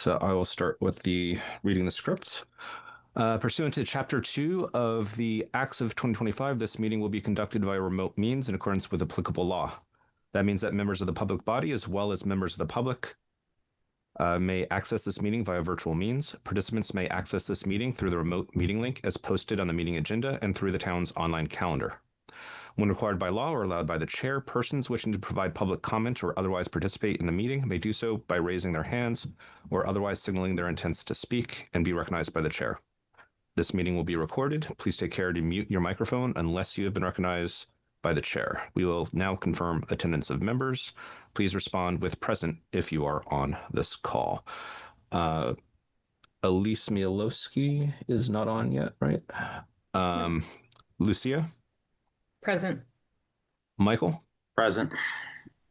So I will start with reading the script. Pursuant to Chapter 2 of the Acts of 2025, this meeting will be conducted via remote means in accordance with applicable law. That means that members of the public body, as well as members of the public, may access this meeting via virtual means. Participants may access this meeting through the remote meeting link as posted on the meeting agenda and through the town's online calendar. When required by law or allowed by the chair, persons wishing to provide public comment or otherwise participate in the meeting may do so by raising their hands or otherwise signaling their intents to speak and be recognized by the chair. This meeting will be recorded. Please take care to mute your microphone unless you have been recognized by the chair. We will now confirm attendance of members. Please respond with present if you are on this call. Elise Mielowski is not on yet, right? No. Lucia? Present. Michael? Present.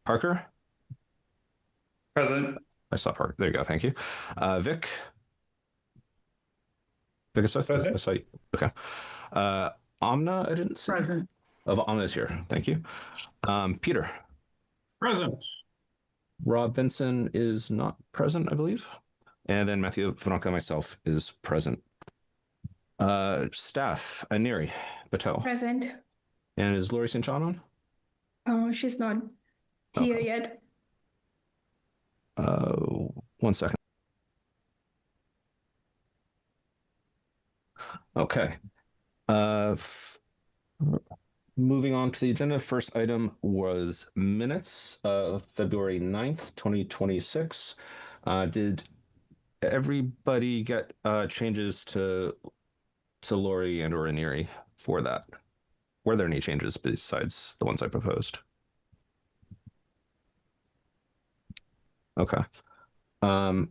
Parker? Present. I saw Parker. There you go. Thank you. Vic? Vic is Present. I saw you. Okay. Amna, I didn't see. Present. Amna is here. Thank you. Peter? Present. Rob Benson is not present, I believe. And then Matthew Vanaka, myself, is present. Staff, Aniri Patel. Present. And is Lori St. John on? Oh, she's not here Okay. yet. 1 second. Okay. Moving on to the agenda, first item was minutes of February 9th, 2026. Did everybody get changes to Lori and or Aniri for that? Were there any changes besides the ones I proposed? Okay. Are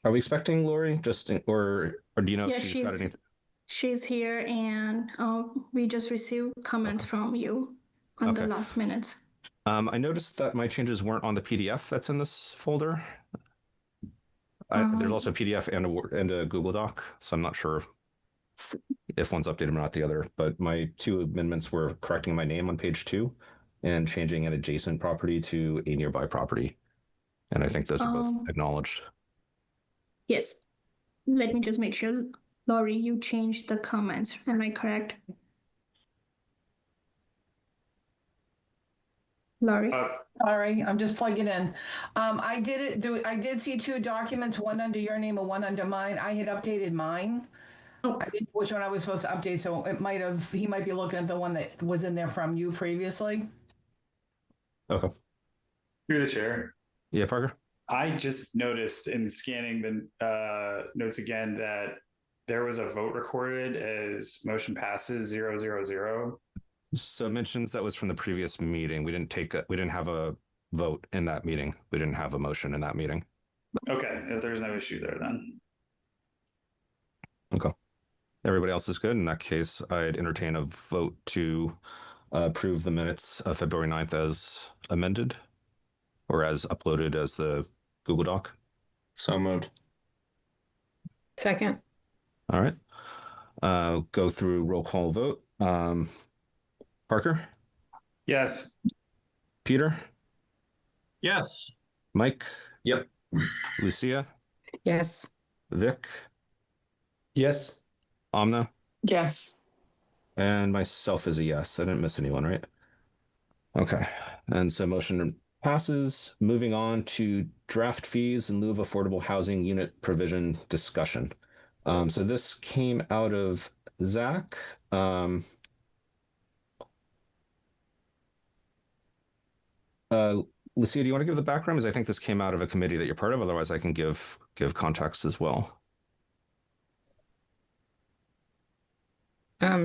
we expecting Lori or do you know Yeah, if she's got anything? She's here, and we just received comments from you on the Okay. last minutes. I noticed that my changes weren't on the PDF that's in this folder. There's also a PDF and a Google Doc, so I'm not sure if one's updated or not the other, but my two amendments were correcting my name on page 2 and changing an adjacent property to a nearby property. And I think those are both acknowledged. Yes. Let me just make sure. Laurie, you changed the comments. Am I correct? Laurie? Sorry, I'm just plugging in. I did see two documents, one under your name and one under mine. I had updated mine. Oh. I didn't know which one I was supposed to update, so he might be looking at the one that was in there from you previously. Okay. Through the chair. Yeah, Parker? I just noticed in scanning the notes again that there was a vote recorded as motion passes 000. So mentions that was from the previous meeting. We didn't have a vote in that meeting. We didn't have a motion in that meeting. Okay, if there's no issue there then. Okay. Everybody else is good. In that case, I'd entertain a vote to approve the minutes of February 9th as amended or as uploaded as the Google Doc. So moved. Second. All right. Go through roll call vote. Parker? Yes. Peter? Yes. Mike? Yep. Lucia? Yes. Vic? Yes. Amna? Yes. And myself is a yes. I didn't miss anyone, right? Okay. And so motion passes. Moving on to draft fees in lieu of affordable housing unit provision discussion. So this came out of Zach. Lucia, do you want to give the background? Because I think this came out of a committee that you're part of. Otherwise, I can give context as well.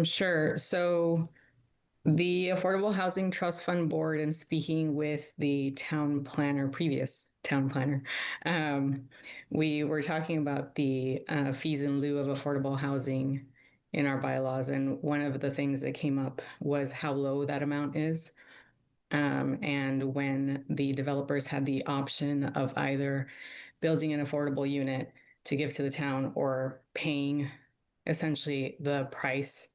Sure. So the Affordable Housing Trust Fund Board, and speaking with the previous town planner, we were talking about the fees in lieu of affordable housing in our bylaws. And one of the things that came up was how low that amount is. And when the developers had the option of either building an affordable unit to give to the town or paying essentially the price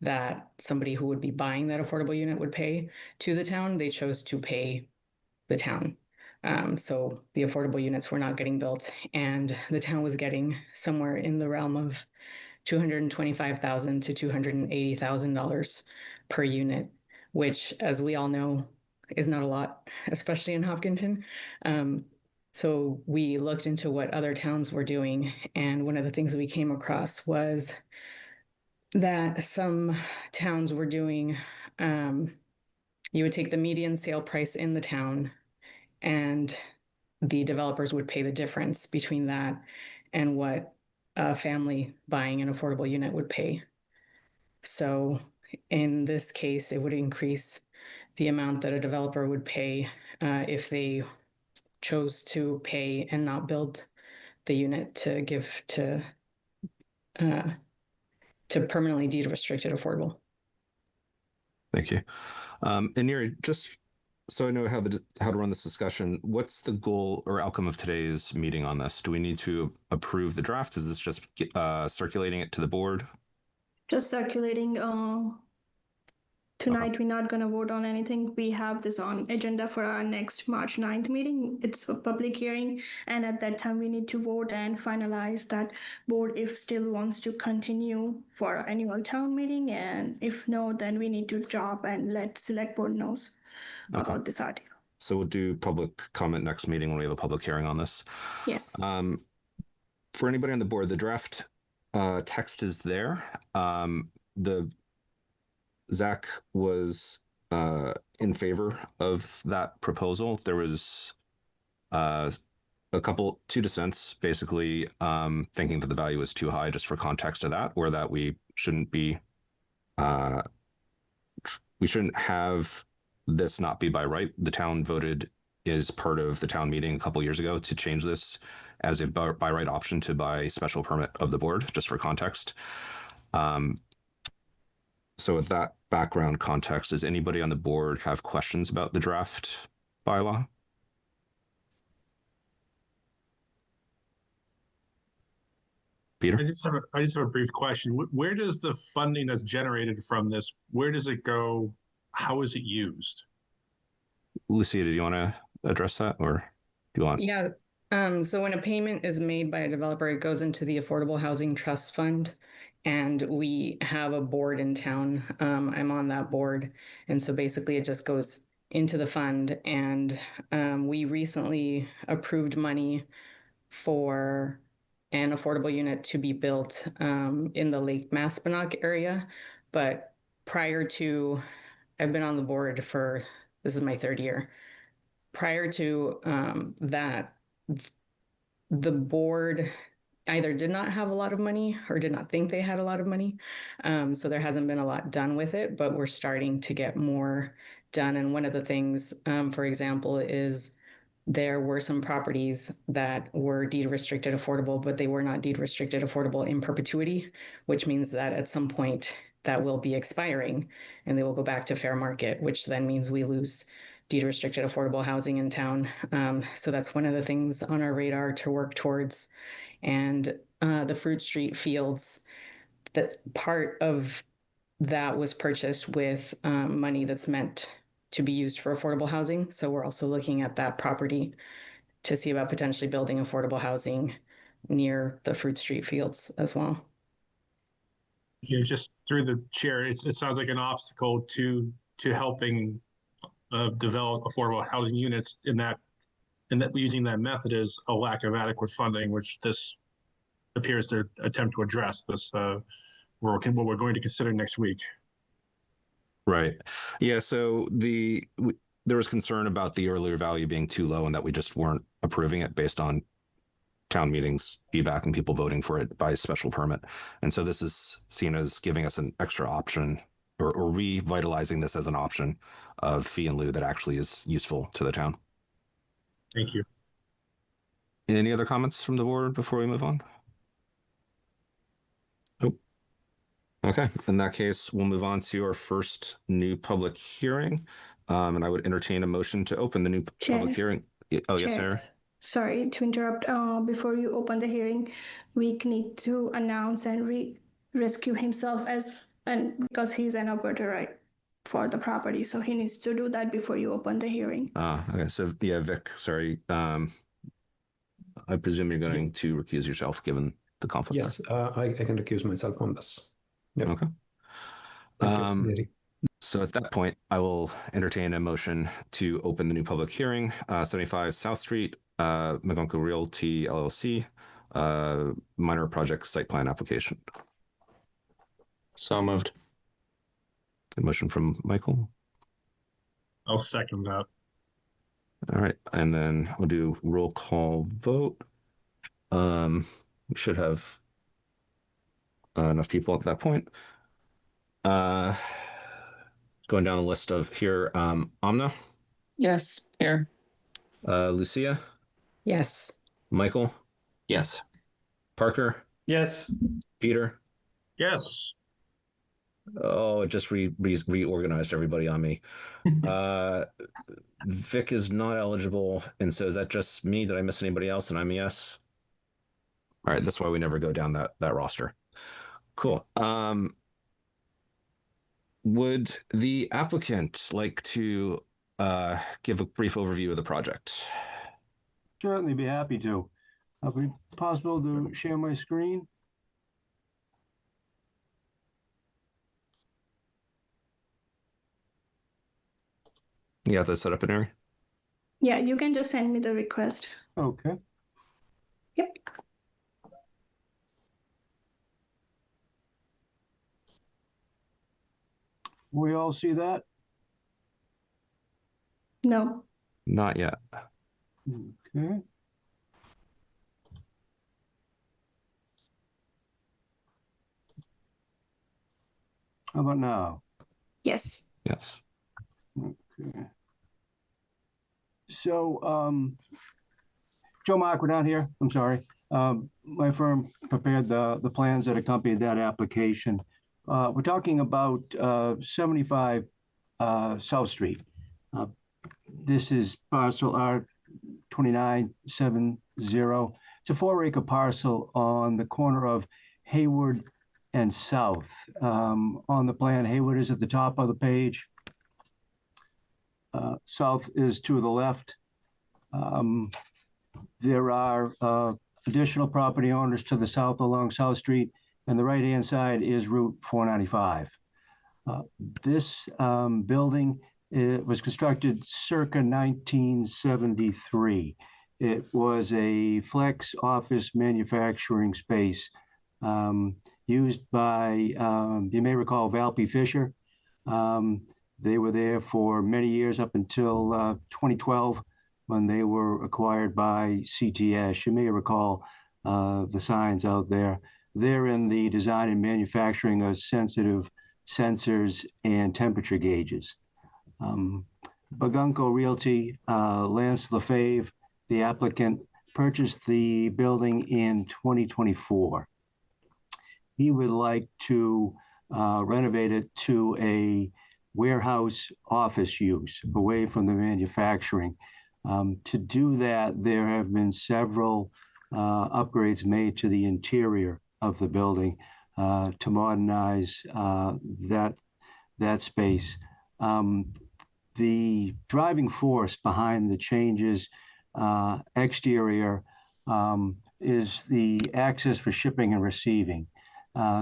that somebody who would be buying that affordable unit would pay to the town, they chose to pay the town. So the affordable units were not getting built, and the town was getting somewhere in the realm of $225,000 to $280,000 per unit, which, as we all know, is not a lot, especially in Hopkinton. So we looked into what other towns were doing, and one of the things we came across was that some towns were doing, you would take the median sale price in the town, and the developers would pay the difference between that and what a family buying an affordable unit would pay. So in this case, it would increase the amount that a developer would pay if they chose to pay and not build the unit to give to permanently deed restricted affordable. Thank you. And Neri, just so I know how to run this discussion, what's the goal or outcome of today's meeting on this? Do we need to approve the draft? Is this just circulating it to the board? Just circulating. Tonight, we're not going to vote on anything. We have this on agenda for our next March 9th meeting. It's a public hearing, and at that time, we need to vote and finalize that board if still wants to continue for our annual town meeting, and if no, then we need to drop and let select board knows about this article. So we'll do public comment next meeting when we have a public hearing on this. Yes. For anybody on the board, the draft text is there. Zach was in favor of that proposal. There was two dissents, basically thinking that the value was too high, just for context of that, or that we shouldn't have this not be by right. The town voted as part of the town meeting a couple years ago to change this as a by right option to by special permit of the board, just for context. So with that background context, does anybody on the board have questions about the draft bylaw? Peter? I just have a brief question. Where does the funding that's generated from this, where does it go? How is it used? Lucia, do you want to address that, or do you want? Yeah. So when a payment is made by a developer, it goes into the Affordable Housing Trust Fund. And we have a board in town. I'm on that board. And so basically it just goes into the fund. And we recently approved money for an affordable unit to be built in the Lake Maspinock area. But prior to, I've been on the board for, this is my 3rd year. Prior to that, the board either did not have a lot of money or did not think they had a lot of money. So there hasn't been a lot done with it, but we're starting to get more done. And one of the things, for example, is there were some properties that were deed restricted affordable, but they were not deed restricted affordable in perpetuity, which means that at some point that will be expiring and they will go back to fair market, which then means we lose deed restricted affordable housing in town. So that's one of the things on our radar to work towards. And the Fruit Street Fields, that part of that was purchased with money that's meant to be used for affordable housing. So we're also looking at that property to see about potentially building affordable housing near the Fruit Street Fields as well. Yeah, just through the chair, it sounds like an obstacle to helping develop affordable housing units in that using that method is a lack of adequate funding, which this appears to attempt to address. This what we're going to consider next week. Right. Yeah. So there was concern about the earlier value being too low and that we just weren't approving it based on town meetings feedback and people voting for it by special permit. And so this is seen as giving us an extra option or revitalizing this as an option of fee and lieu that actually is useful to the town. Thank you. Any other comments from the board before we move on? Nope. Okay. In that case, we'll move on to our first new public hearing. And I would entertain a motion to open the new public hearing. Oh, yes, Sarah. Sorry to interrupt. Before you open the hearing, we need to announce and rescue himself because he's an operator, right? for the property. So he needs to do that before you open the hearing. Okay. So yeah, Vic, sorry. I presume you're going to recuse yourself given the conflict. Yes, I can recuse myself on this. There. Yeah. Okay. Thank you, Jerry. So at that point, I will entertain a motion to open the new public hearing, 75 South Street, McGonko Realty LLC, minor project site plan application. So moved. Good motion from Michael. I'll second that. All right, and then we'll do roll call vote. We should have enough people at that point. Going down the list of here, Amna, Yes, here. Lucia, Yes. Michael, Yes. Parker, Yes. Peter. Yes. Oh, it just reorganized everybody on me. Vic is not eligible, and so is that just me? Did I miss anybody else? And I'm a yes. All right, that's why we never go down that roster. Cool. Would the applicant like to give a brief overview of the project? Certainly be happy to. Would it be possible to share my screen? Yeah, that's set up in area. Yeah, you can just send me the request. Okay. Yep. We all see that? No. Not yet. Okay. How about now? Yes. Yes. Okay. So, Joe Mark, we're down here. I'm sorry. My firm prepared the plans that accompanied that application. We're talking about 75 South Street. This is parcel R2970. It's a 4-acre parcel on the corner of Hayward and South. On the plan, Hayward is at the top of the page. South is to the left. There are additional property owners to the south along South Street, and the right-hand side is Route 495. This building was constructed circa 1973. It was a flex office manufacturing space used by, you may recall, Valpy Fisher. They were there for many years up until 2012 when they were acquired by CTS. You may recall the signs out there. They're in the design and manufacturing of sensitive sensors and temperature gauges. McGonko Realty, Lance Lefebvre, the applicant, purchased the building in 2024. He would like to renovate it to a warehouse office use away from the manufacturing. To do that, there have been several upgrades made to the interior of the building to modernize that space. The driving force behind the changes exterior is the access for shipping and receiving.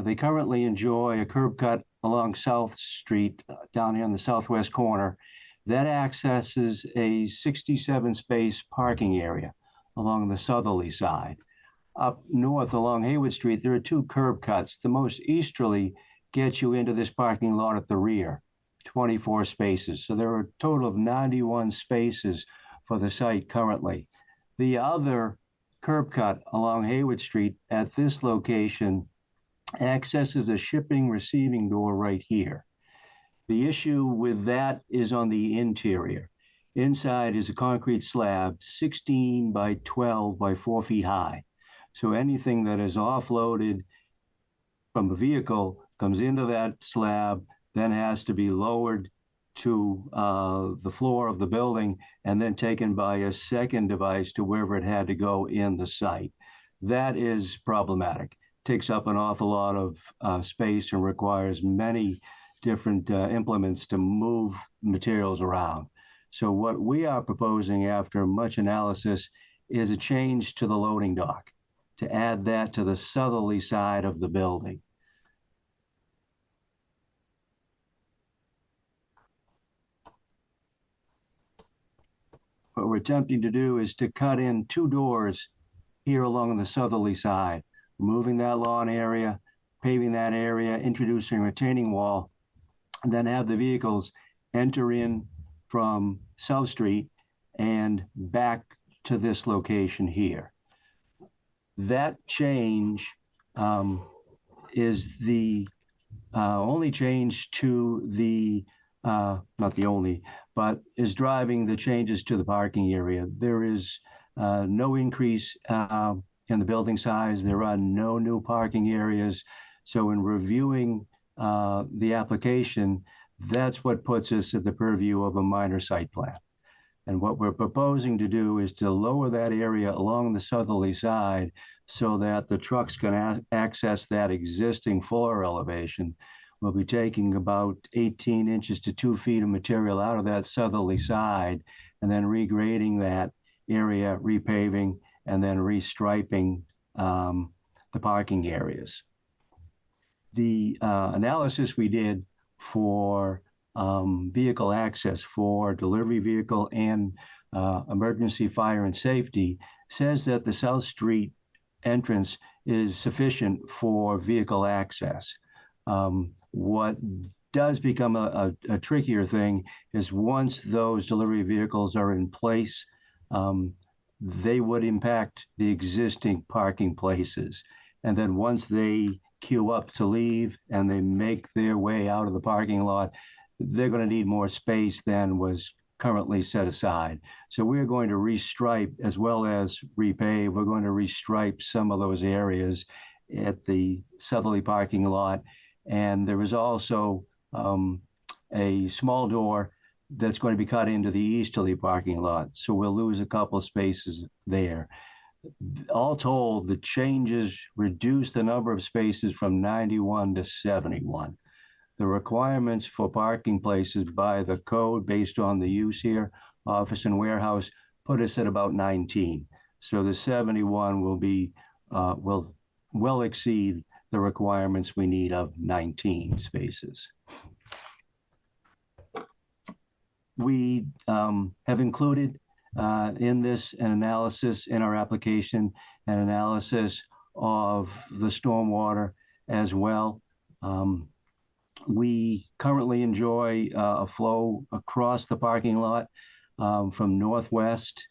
They currently enjoy a curb cut along South Street down here in the southwest corner. That accesses a 67-space parking area along the southerly side. Up north along Hayward Street, there are 2 curb cuts. The most easterly gets you into this parking lot at the rear, 24 spaces. So there are a total of 91 spaces for the site currently. The other curb cut along Hayward Street at this location accesses a shipping receiving door right here. The issue with that is on the interior. Inside is a concrete slab, 16 by 12 by 4 feet high. So anything that is offloaded from a vehicle comes into that slab, then has to be lowered to the floor of the building and then taken by a second device to wherever it had to go in the site. That is problematic. Takes up an awful lot of space and requires many different implements to move materials around. So what we are proposing after much analysis is a change to the loading dock, to add that to the southerly side of the building. What we're attempting to do is to cut in 2 doors here along the southerly side, removing that lawn area, paving that area, introducing a retaining wall, and then have the vehicles enter in from South Street and back to this location here. That change is the only change to the, not the only, but is driving the changes to the parking area. There is no increase in the building size. There are no new parking areas. So in reviewing the application, that's what puts us at the purview of a minor site plan. And what we're proposing to do is to lower that area along the southerly side so that the trucks can access that existing floor elevation. We'll be taking about 18 inches to 2 feet of material out of that southerly side and then regrading that area, repaving, and then restriping the parking areas. The analysis we did for vehicle access for delivery vehicle and emergency fire and safety says that the South Street entrance is sufficient for vehicle access. What does become a trickier thing is once those delivery vehicles are in place, they would impact the existing parking places. And then once they queue up to leave and they make their way out of the parking lot, they're going to need more space than was currently set aside. So we're going to restripe as well as repave. We're going to restripe some of those areas at the southerly parking lot. And there is also a small door that's going to be cut into the easterly parking lot. So we'll lose a couple of spaces there. All told, the changes reduce the number of spaces from 91 to 71. The requirements for parking places by the code based on the use here, office and warehouse, put us at about 19. So the 71 will be, will well exceed the requirements we need of 19 spaces. We have included in this an analysis in our application, an analysis of the stormwater as well. We currently enjoy a flow across the parking lot from northwest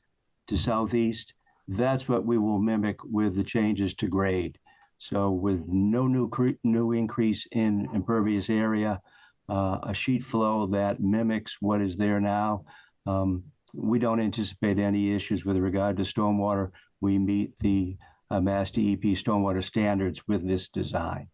to southeast. That's what we will mimic with the changes to grade. So with no new increase in impervious area, a sheet flow that mimics what is there now, we don't anticipate any issues with regard to stormwater. We meet the Mass DEP stormwater standards with this design.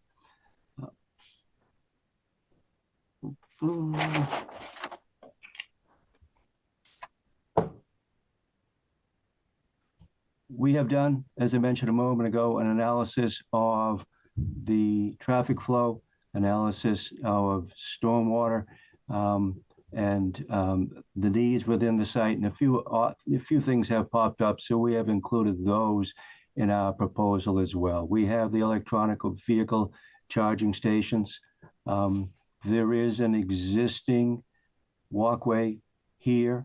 We have done, as I mentioned a moment ago, an analysis of the traffic flow, analysis of stormwater, and the needs within the site, and a few things have popped up, so we have included those in our proposal as well. We have the electronic vehicle charging stations. There is an existing walkway here.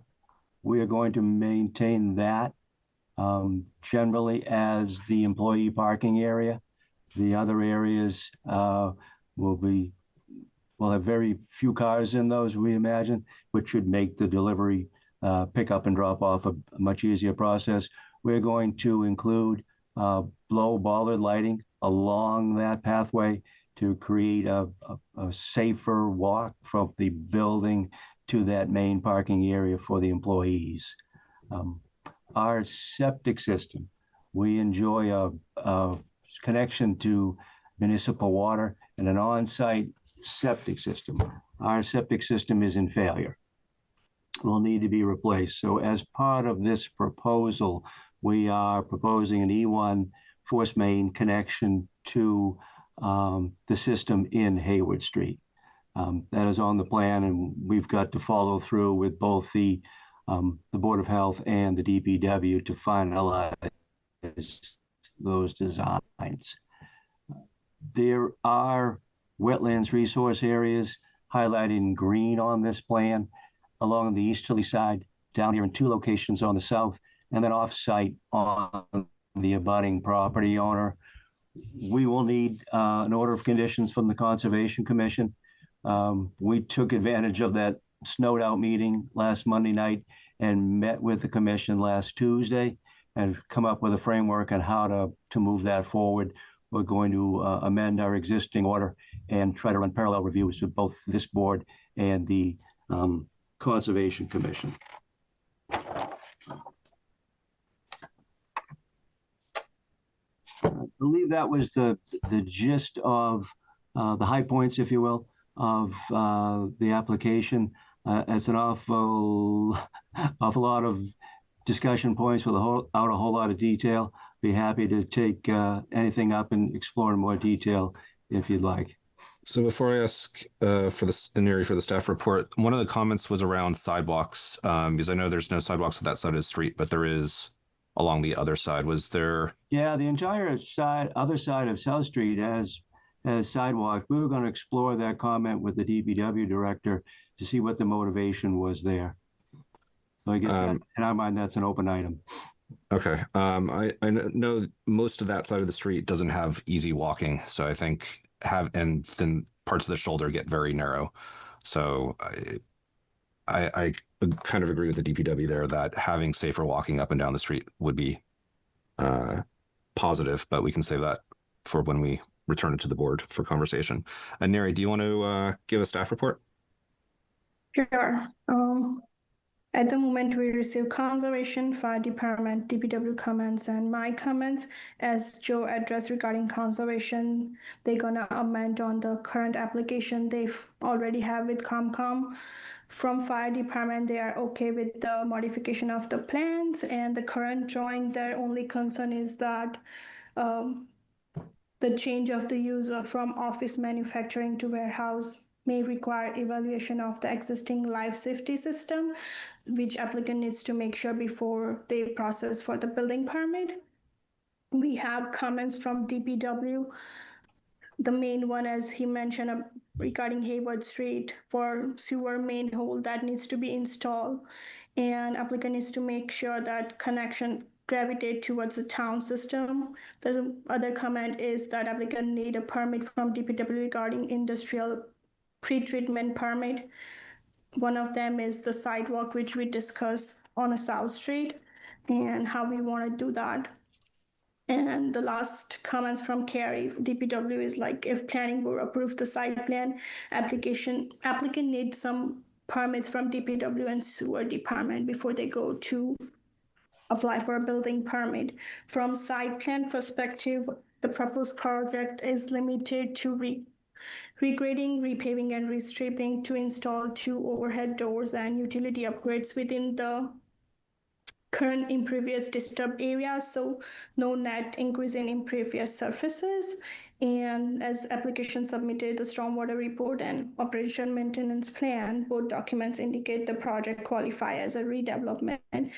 We are going to maintain that generally as the employee parking area. The other areas will have very few cars in those, we imagine, which should make the delivery pick up and drop off a much easier process. We're going to include blow bollard lighting along that pathway to create a safer walk from the building to that main parking area for the employees. Our septic system, we enjoy a connection to municipal water and an on-site septic system. Our septic system is in failure. Will need to be replaced. So as part of this proposal, we are proposing an E1 force main connection to the system in Hayward Street. That is on the plan, and we've got to follow through with both the Board of Health and the DPW to finalize those designs. There are wetlands resource areas highlighted in green on this plan along the easterly side, down here in 2 locations on the south, and then off-site on the abutting property owner. We will need an order of conditions from the Conservation Commission. We took advantage of that snowed out meeting last Monday night and met with the commission last Tuesday and come up with a framework on how to move that forward. We're going to amend our existing order and try to run parallel reviews with both this board and the Conservation Commission. I believe that was the gist of the high points, if you will, of the application. It's an awful lot of discussion points without a whole lot of detail. Be happy to take anything up and explore in more detail if you'd like. So before I ask for the staff report, one of the comments was around sidewalks, because I know there's no sidewalks on that side of the street, but there is along the other side. Was there? Yeah, the entire other side of South Street has sidewalks. We were going to explore that comment with the DPW director to see what the motivation was there. So I guess in our mind, that's an open item. Okay. I know most of that side of the street doesn't have easy walking. So I think and then parts of the shoulder get very narrow. So I kind of agree with the DPW there that having safer walking up and down the street would be positive, but we can save that for when we return it to the board for conversation. And Neri, do you want to give a staff report? Sure. At the moment, we receive Conservation, Fire Department, DPW comments, and my comments. As Joe addressed regarding Conservation, they're gonna amend on the current application they already have with ComCom. From Fire Department, they are okay with the modification of the plans and the current drawing. Their only concern is that the change of the use from office manufacturing to warehouse may require evaluation of the existing life safety system, which applicant needs to make sure before they process for the building permit. We have comments from DPW. The main one, as he mentioned, regarding Hayward Street for sewer main hole that needs to be installed, and applicant needs to make sure that connection gravitate towards the town system. The other comment is that applicant need a permit from DPW regarding industrial pre-treatment permit. One of them is the sidewalk, which we discussed on a South Street, and how we want to do that. And the last comments from Carrie, DPW, is like, if planning board approves the site plan application, applicant needs some permits from DPW and sewer department before they go to apply for a building permit. From site plan perspective, the proposed project is limited to regrading, repaving, and restripping to install 2 overhead doors and utility upgrades within the current impervious disturbed areas, so no net increase in impervious surfaces. And as application submitted, the stormwater report and operation maintenance plan, both documents indicate the project qualify as a redevelopment.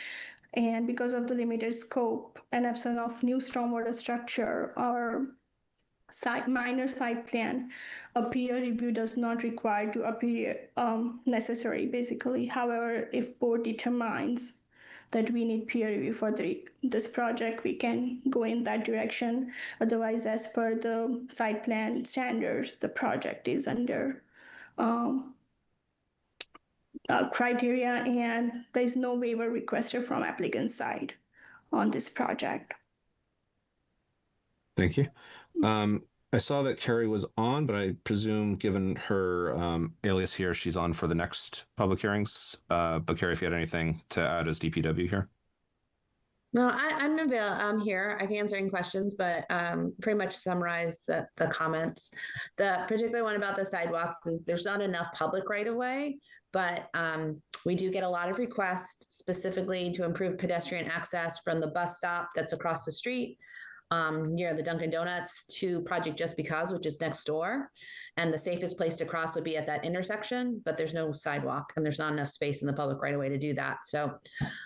And because of the limited scope and absence of new stormwater structure or minor site plan, a peer review does not require to appear necessary, basically. However, if board determines that we need peer review for this project, we can go in that direction. Otherwise, as per the site plan standards, the project is under criteria, and there is no waiver requested from applicant's side on this project. Thank you. I saw that Carrie was on, but I presume given her alias here, she's on for the next public hearings. But Carrie, if you had anything to add as DPW here. No, I'm here. I can answer any questions, but pretty much summarize the comments. The particular one about the sidewalks is there's not enough public right of way, but we do get a lot of requests specifically to improve pedestrian access from the bus stop that's across the street near the Dunkin' Donuts to Project Just Because, which is next door. And the safest place to cross would be at that intersection, but there's no sidewalk and there's not enough space in the public right away to do that. So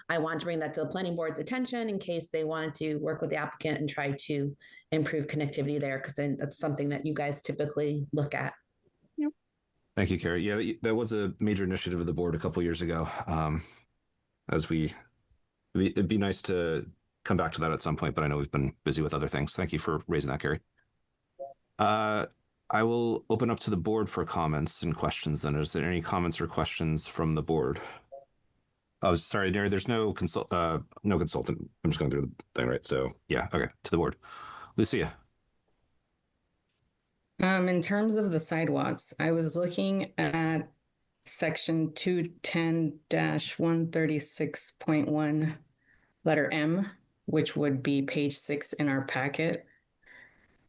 I wanted to bring that to the planning board's attention in case they wanted to work with the applicant and try to improve connectivity there, because then that's something that you guys typically look at. Thank you, Carrie. Yeah, that was a major initiative of the board a couple of years ago. It'd be nice to come back to that at some point, but I know we've been busy with other things. Thank you for raising that, Carrie. I will open up to the board for comments and questions then. Is there any comments or questions from the board? Oh, sorry, Gary, there's no consultant. I'm just going through the thing, right? So yeah, okay, to the board. Lucia. In terms of the sidewalks, I was looking at section 210-136.1, letter M, which would be page 6 in our packet.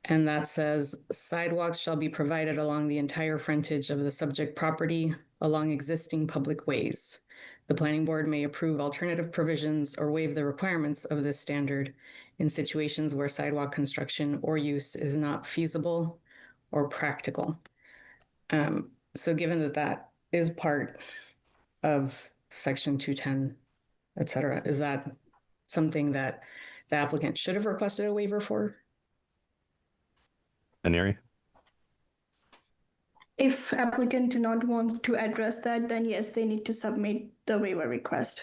And that says sidewalks shall be provided along the entire frontage of the subject property along existing public ways. The planning board may approve alternative provisions or waive the requirements of this standard in situations where sidewalk construction or use is not feasible or practical. So given that that is part of section 210, et cetera, is that something that the applicant should have requested a waiver for? Aneri? If applicant do not want to address that, then yes, they need to submit the waiver request.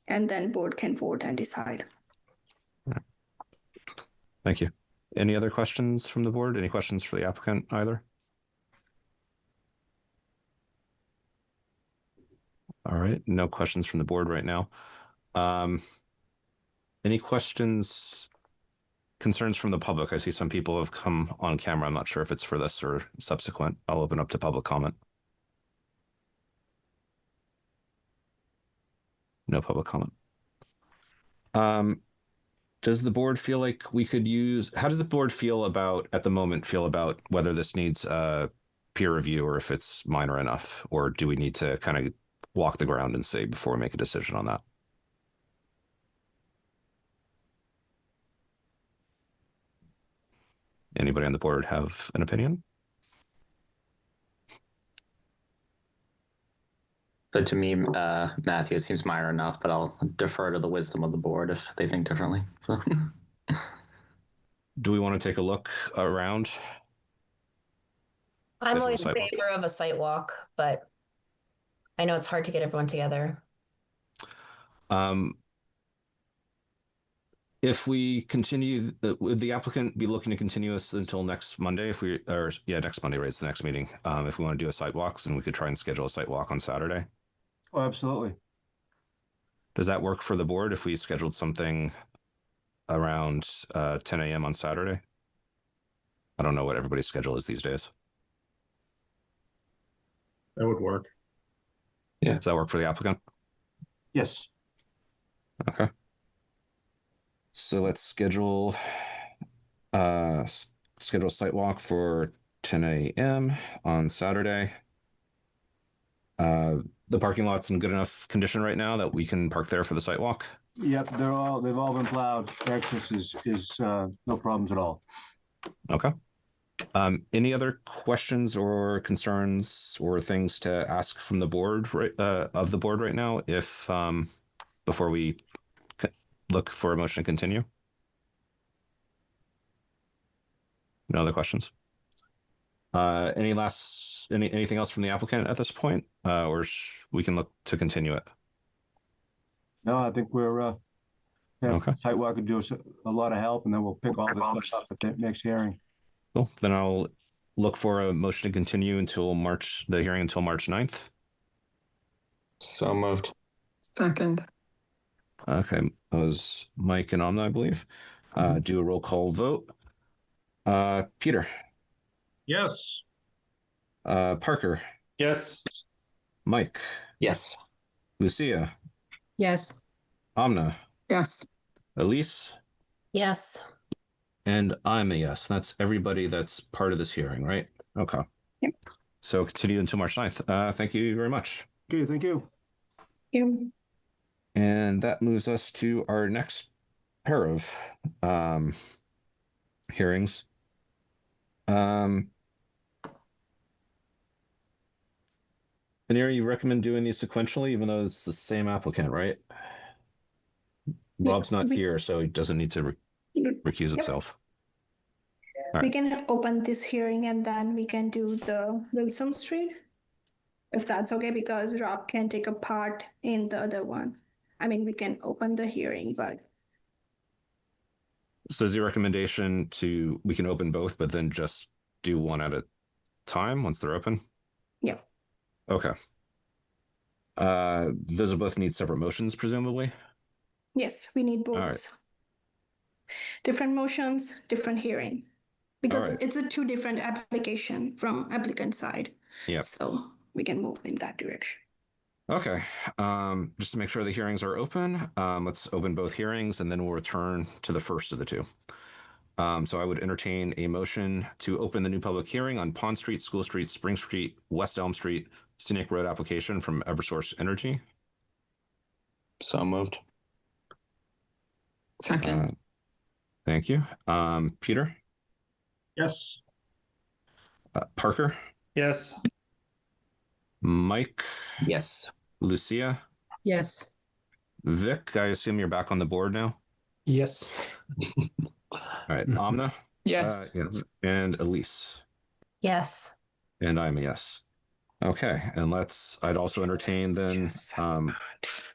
And then board can vote and decide. Thank you. Any other questions from the board? Any questions for the applicant either? All right, no questions from the board right now. Any questions, concerns from the public? I see some people have come on camera. I'm not sure if it's for this or subsequent. I'll open up to public comment. No public comment. Does the board feel like we could use, how does the board feel about, at the moment, feel about whether this needs peer review or if it's minor enough? Or do we need to kind of walk the ground and say before we make a decision on that? Anybody on the board have an opinion? So to me, Matthew, it seems minor enough, but I'll defer to the wisdom of the board if they think differently. So, do we want to take a look around? I'm always in favor of a site walk, but I know it's hard to get everyone together. If we continue, would the applicant be looking to continue us until next Monday? Next Monday, right? It's the next meeting. If we want to do a site walk, then we could try and schedule a site walk on Saturday. Oh, absolutely. Does that work for the board if we scheduled something around 10 a.m. on Saturday? I don't know what everybody's schedule is these days. That would work. Yeah. Does that work for the applicant? Yes. Okay. So let's schedule a site walk for 10 a.m. on Saturday. The parking lot's in good enough condition right now that we can park there for the site walk. Yep, they've all been plowed. Access is no problems at all. Okay. Any other questions or concerns or things to ask from the board of the board right now? If before we look for a motion to continue. No other questions. Anything else from the applicant at this point, or we can look to continue it? No, I think we're okay. Sidewalk could do us a lot of help, and then we'll pick all this stuff up at the next hearing. Cool. Then I'll look for a motion to continue until the hearing until March 9th. So moved. Second. Okay, that was Mike and Amna, I believe. Do a roll call vote. Peter. Yes. Parker. Yes. Mike. Yes. Lucia. Yes. Amna. Yes. Elise. Yes. And I'm a yes. That's everybody that's part of this hearing, right? Okay. Yep. So continue until March 9th. Thank you very much. Okay, thank you. And that moves us to our next pair of hearings. Vanira, you recommend doing these sequentially, even though it's the same applicant, right? Rob's not here, so he doesn't need to recuse himself. We can open this hearing and then we can do the Wilson Street, if that's okay, because Rob can take a part in the other one. I mean, we can open the hearing, but. So is your recommendation we can open both, but then just do one at a time once they're open? Yeah. Okay. Those will both need separate motions, presumably? Yes, we need both. All right. Different motions, different hearing. Because right. it's a 2 different application from applicant side. Yeah. So we can move in that direction. Okay. Just to make sure the hearings are open, let's open both hearings and then we'll return to the first of the 2. So I would entertain a motion to open the new public hearing on Pond Street, School Street, Spring Street, West Elm Street, Scenic Road application from Eversource Energy. So moved. Second. Thank you. Peter? Yes. Parker? Yes. Mike? Yes. Lucia? Yes. Vic, I assume you're back on the board now? Yes. All right. Amna? Yes. Yes. And Elise? Yes. And I'm a yes. Okay. And I'd also entertain then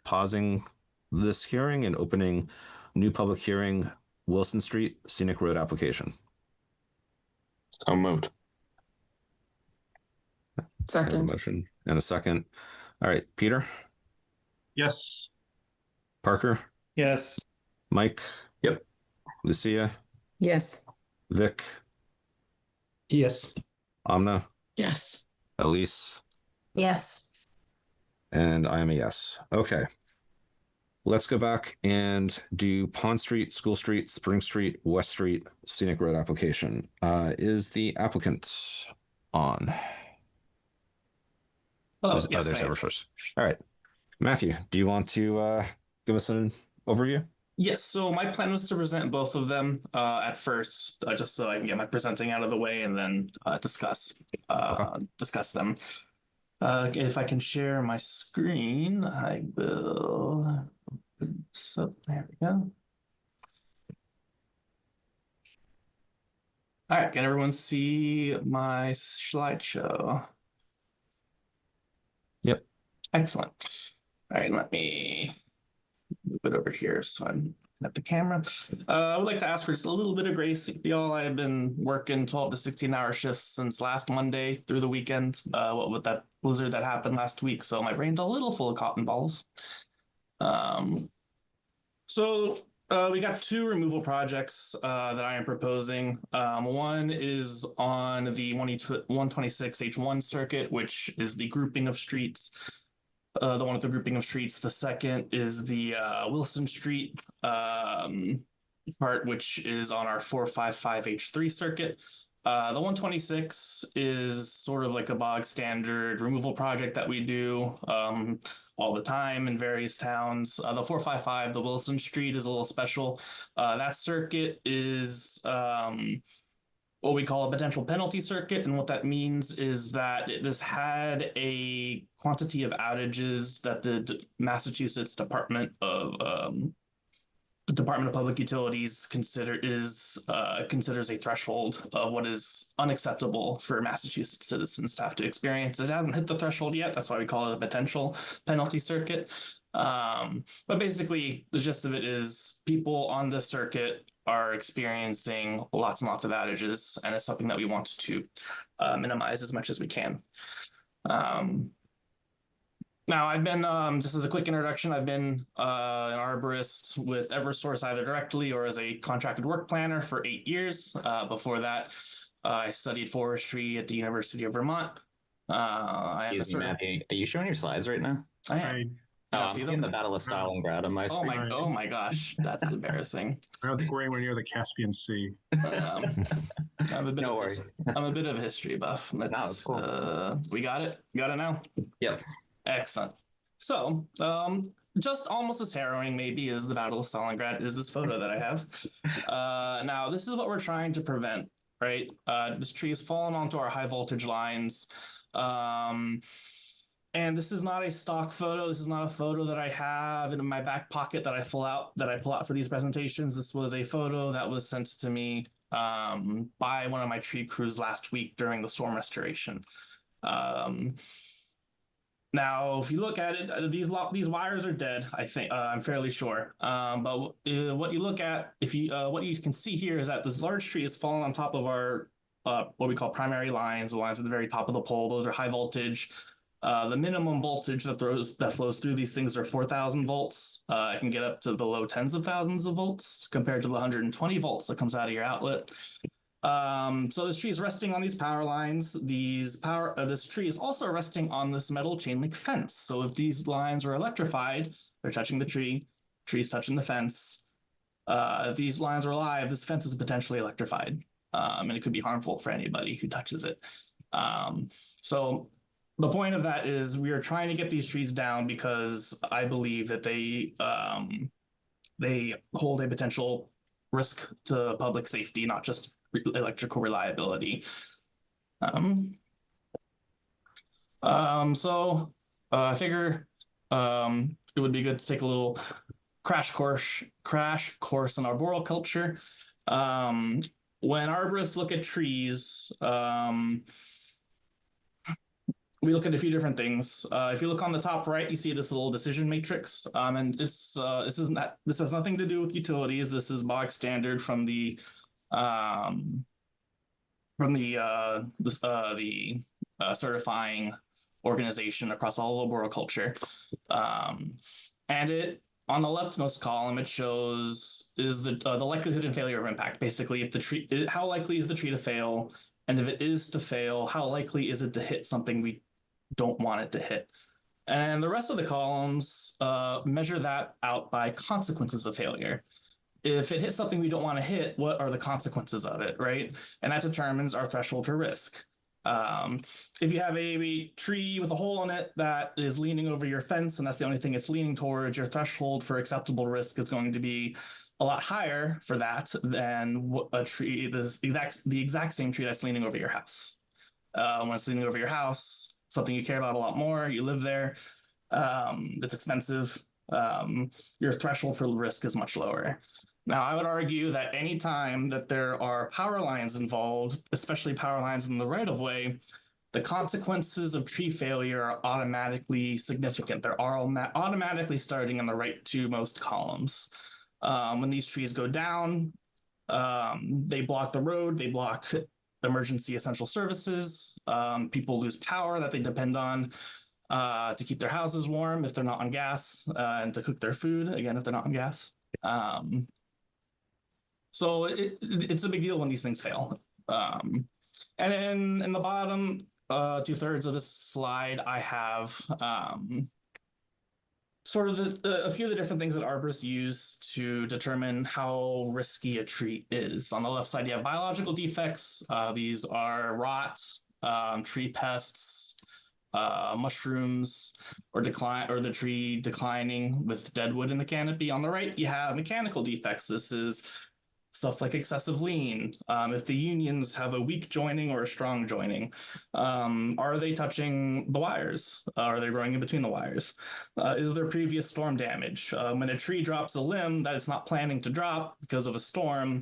pausing this hearing and opening new public hearing, Wilson Street, Scenic Road application. So moved. Second. Motion and a second. All right. Peter? Yes. Parker? Yes. Mike? Yep. Lucia? Yes. Vic? Yes. Amna? Yes. Elise? Yes. And I am a yes. Okay. Let's go back and do Pond Street, School Street, Spring Street, West Street, Scenic Road application. Is the applicant on? Yes, there's I am. Eversource. All right. Matthew, do you want to give us an overview? Yes, so my plan was to present both of them at first, just so I can get my presenting out of the way and then discuss them. If I can share my screen, I will. So there we go. All right, can everyone see my slideshow? Yep. Excellent. All right, let me move it over here so I'm at the camera. I would like to ask for just a little bit of grace, y'all. I've been working 12 to 16-hour shifts since last Monday through the weekend, what with that blizzard that happened last week, so my brain's a little full of cotton balls. We got 2 removal projects that I am proposing. One is on the 126 H1 circuit, which is the grouping of streets. The one with the grouping of streets. The second is the Wilson Street part, which is on our 455 H3 circuit. The 126 is sort of like a bog standard removal project that we do all the time in various towns. The 455, the Wilson Street, is a little special. That circuit is what we call a potential penalty circuit. And what that means is that it has had a quantity of outages that the Massachusetts Department of Public Utilities considers a threshold of what is unacceptable for Massachusetts citizens to have to experience. It hasn't hit the threshold yet. That's why we call it a potential penalty circuit. But basically, the gist of it is people on this circuit are experiencing lots and lots of outages, and it's something that we want to minimize as much as we can. Now, I've been, just as a quick introduction, I've been an arborist with Eversource either directly or as a contracted work planner for 8 years. Before that, I studied forestry at the University of Vermont. Excuse me, Matthew, are you showing your slides right now? I am. I'm seeing the Battle of Stalingrad on my screen. Oh my gosh, that's embarrassing. I don't think we're anywhere near the Caspian Sea. I'm a bit No worries. I'm a bit of a history buff. No, it's cool. We got it? Got it now? Yep. Excellent. So, just almost as harrowing maybe as the Battle of Stalingrad is this photo that I have. Now, this is what we're trying to prevent, right? This tree has fallen onto our high voltage lines. And this is not a stock photo. This is not a photo that I have in my back pocket that I pull out for these presentations. This was a photo that was sent to me by one of my tree crews last week during the storm restoration. Now, if you look at it, these wires are dead. I think I'm fairly sure. But what you look at, what you can see here is that this large tree has fallen on top of our what we call primary lines, the lines at the very top of the pole. Those are high voltage. The minimum voltage that flows through these things are 4,000 volts. It can get up to the low tens of thousands of volts compared to the 120 volts that comes out of your outlet. So this tree is resting on these power lines. This tree is also resting on this metal chain link fence. So if these lines are electrified, they're touching the tree, tree's touching the fence. If these lines are alive, this fence is potentially electrified, and it could be harmful for anybody who touches it. So the point of that is we are trying to get these trees down because I believe that they hold a potential risk to public safety, not just electrical reliability. So I figure it would be good to take a little crash course in arboriculture. When arborists look at trees, we look at a few different things. If you look on the top right, you see this little decision matrix, and this has nothing to do with utilities. This is bog standard from the certifying organization across all of arboriculture. And it, on the leftmost column, it shows is the likelihood and failure of impact. Basically, if the tree, how likely is the tree to fail, and if it is to fail, how likely is it to hit something we don't want it to hit? And the rest of the columns measure that out by consequences of failure. If it hits something we don't want to hit, what are the consequences of it, right? And that determines our threshold for risk. If you have a tree with a hole in it that is leaning over your fence and that's the only thing it's leaning towards, your threshold for acceptable risk is going to be a lot higher for that than a tree, the exact same tree that's leaning over your house. When it's leaning over your house, something you care about a lot more, you live there, it's expensive, your threshold for risk is much lower. Now, I would argue that any time that there are power lines involved, especially power lines in the right-of-way, the consequences of tree failure are automatically significant. They're automatically starting in the right two most columns. When these trees go down, they block the road, they block emergency essential services. People lose power that they depend on to keep their houses warm if they're not on gas, and to cook their food, again, if they're not on gas. So it's a big deal when these things fail. And then in the bottom 2/3 of this slide, I have sort of a few of the different things that arborists use to determine how risky a tree is. On the left side, you have biological defects. These are rot, tree pests, mushrooms, or the tree declining with dead wood in the canopy. On the right, you have mechanical defects. This is stuff like excessive lean. If the unions have a weak joining or a strong joining, are they touching the wires? Are they growing in between the wires? Is there previous storm damage? When a tree drops a limb that it's not planning to drop because of a storm,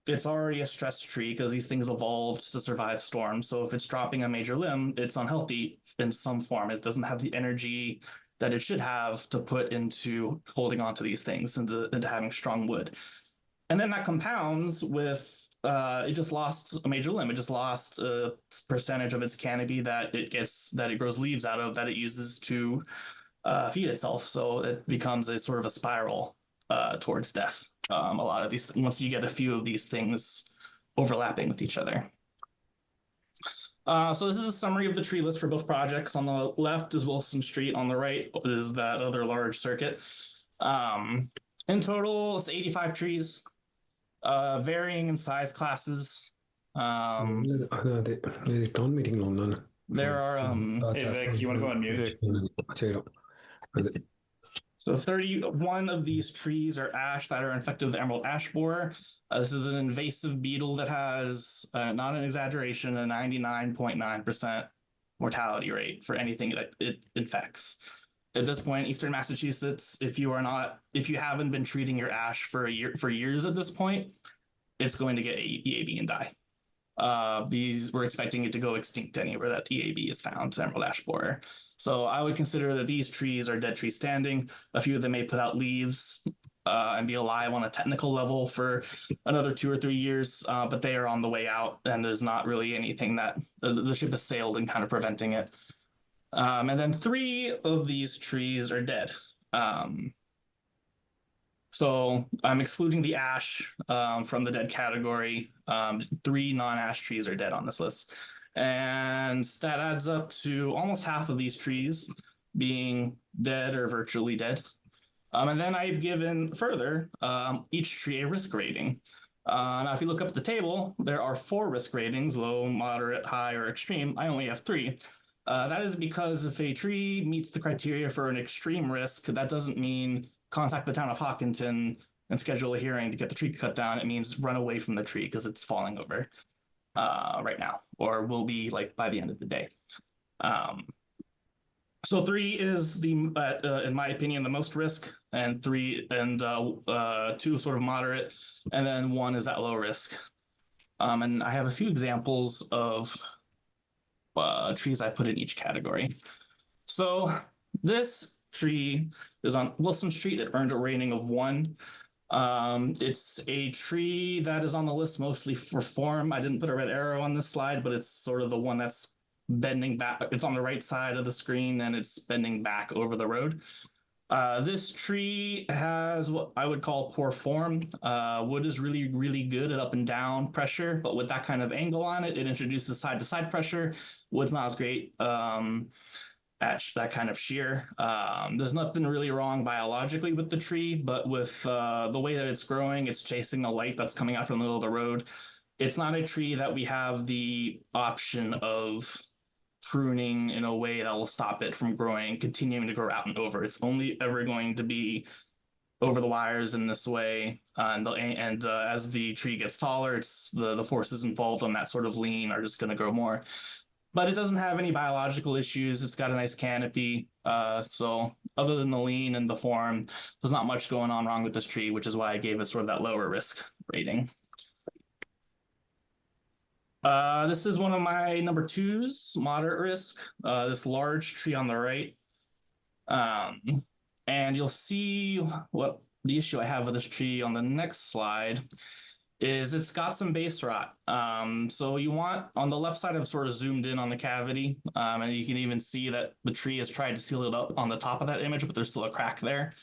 it's already a stressed tree because these things evolved to survive storms. So if it's dropping a major limb, it's unhealthy in some form. It doesn't have the energy that it should have to put into holding on to these things and into having strong wood. And then that compounds with it just lost a major limb. It just lost a percentage of its canopy that it grows leaves out of, that it uses to feed itself. So it becomes a sort of a spiral towards death. A lot of these, once you get a few of these things overlapping with each other. So this is a summary of the tree list for both projects. On the left is Wilson Street. On the right is that other large circuit. In total, it's 85 trees, varying in size classes. Det är town meeting någon. There are Hey Vic, you want to go on mute? So 31 of these trees are ash that are infected with emerald ash borer. This is an invasive beetle that has, not an exaggeration, a 99.9% mortality rate for anything that it infects. At this point, Eastern Massachusetts, if you haven't been treating your ash for years at this point, it's going to get EAB and die. We're expecting it to go extinct anywhere that EAB is found, emerald ash borer. So I would consider that these trees are dead trees standing. A few of them may put out leaves and be alive on a technical level for another 2 or 3 years, but they are on the way out, and there's not really anything that the ship has sailed and kind of preventing it. And then 3 of these trees are dead. So I'm excluding the ash from the dead category. 3 non-ash trees are dead on this list. And that adds up to almost half of these trees being dead or virtually dead. And then I've given further each tree a risk rating. Now, if you look up at the table, there are 4 risk ratings: low, moderate, high, or extreme. I only have 3. That is because if a tree meets the criteria for an extreme risk, that doesn't mean contact the town of Hopkinton and schedule a hearing to get the tree cut down. It means run away from the tree because it's falling over right now, or will be like by the end of the day. So 3 is in my opinion, the most risk, and 2 sort of moderate, and then 1 is at low risk. And I have a few examples of trees I put in each category. So this tree is on Wilson Street. It earned a rating of 1. It's a tree that is on the list mostly for form. I didn't put a red arrow on this slide, but it's sort of the one that's bending back. It's on the right side of the screen, and it's bending back over the road. This tree has what I would call poor form. Wood is really, really good at up and down pressure, but with that kind of angle on it, it introduces side-to-side pressure. Wood's not as great at that kind of shear. There's nothing really wrong biologically with the tree, but with the way that it's growing, it's chasing the light that's coming out from the middle of the road. It's not a tree that we have the option of pruning in a way that will stop it from growing, continuing to grow out and over. It's only ever going to be over the wires in this way. And as the tree gets taller, it's the forces involved on that sort of lean are just going to grow more. But it doesn't have any biological issues. It's got a nice canopy. So other than the lean and the form, there's not much going on wrong with this tree, which is why I gave it sort of that lower risk rating. This is one of my number 2s, moderate risk, this large tree on the right. And you'll see what the issue I have with this tree on the next slide is it's got some base rot. So you want, on the left side, I've sort of zoomed in on the cavity, and you can even see that the tree has tried to seal it up on the top of that image, but there's still a crack there.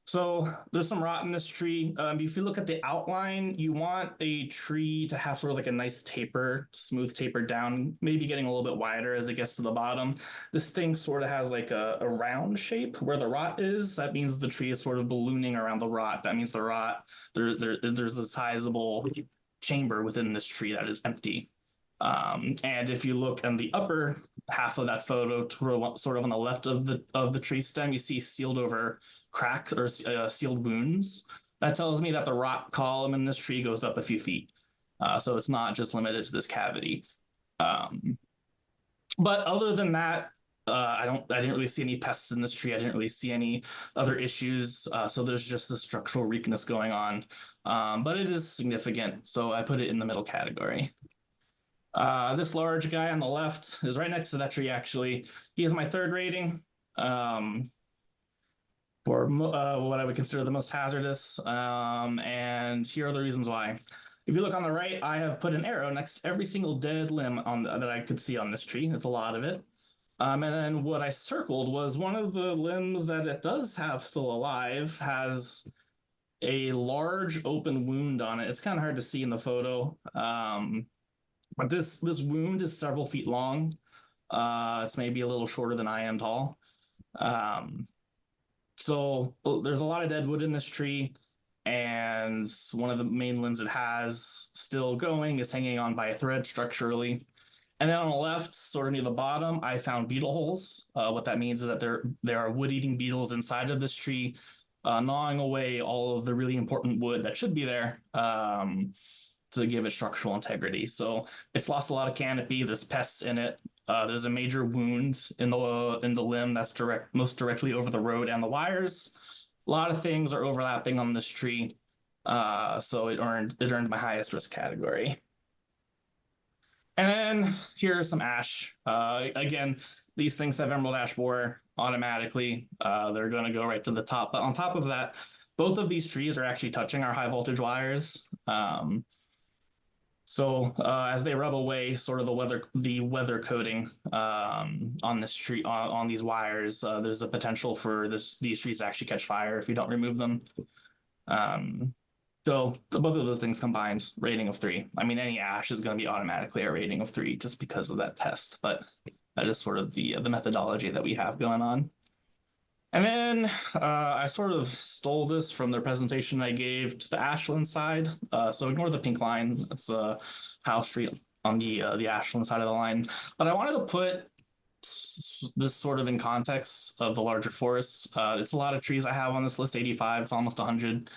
So there's some rot in this tree. If you look at the outline, you want a tree to have sort of like a nice taper, smooth taper down, maybe getting a little bit wider as it gets to the bottom. This thing sort of has like a round shape where the rot is. That means the tree is sort of ballooning around the rot. That means the rot, there's a sizable chamber within this tree that is empty. And if you look on the upper half of that photo, sort of on the left of the tree stem, you see sealed over cracks or sealed wounds. That tells me that the rot column in this tree goes up a few feet. So it's not just limited to this cavity. But other than that, I didn't really see any pests in this tree. I didn't really see any other issues. So there's just a structural weakness going on. But it is significant. So I put it in the middle category. This large guy on the left is right next to that tree, actually. He is my 3rd rating for what I would consider the most hazardous. And here are the reasons why. If you look on the right, I have put an arrow next to every single dead limb that I could see on this tree. It's a lot of it. And then what I circled was one of the limbs that it does have still alive has a large open wound on it. It's kind of hard to see in the photo. But this wound is several feet long. It's maybe a little shorter than I am tall. So there's a lot of dead wood in this tree, and one of the main limbs it has still going is hanging on by a thread structurally. And then on the left, sort of near the bottom, I found beetle holes. What that means is that there are wood-eating beetles inside of this tree, gnawing away all of the really important wood that should be there to give it structural integrity. So it's lost a lot of canopy. There's pests in it. There's a major wound in the limb that's most directly over the road and the wires. A lot of things are overlapping on this tree, so it earned my highest risk category. And then here are some ash. Again, these things have emerald ash borer automatically. They're going to go right to the top. But on top of that, both of these trees are actually touching our high voltage wires. So as they rub away, sort of the weather coating on this tree, on these wires, there's a potential for these trees to actually catch fire if you don't remove them. So both of those things combined, rating of 3. I mean, any ash is going to be automatically a rating of 3 just because of that test. But that is sort of the methodology that we have going on. And then I sort of stole this from the presentation I gave to the Ashland side. So ignore the pink line. That's Howe Street on the Ashland side of the line. But I wanted to put this sort of in context of the larger forest. It's a lot of trees I have on this list, 85. It's almost 100.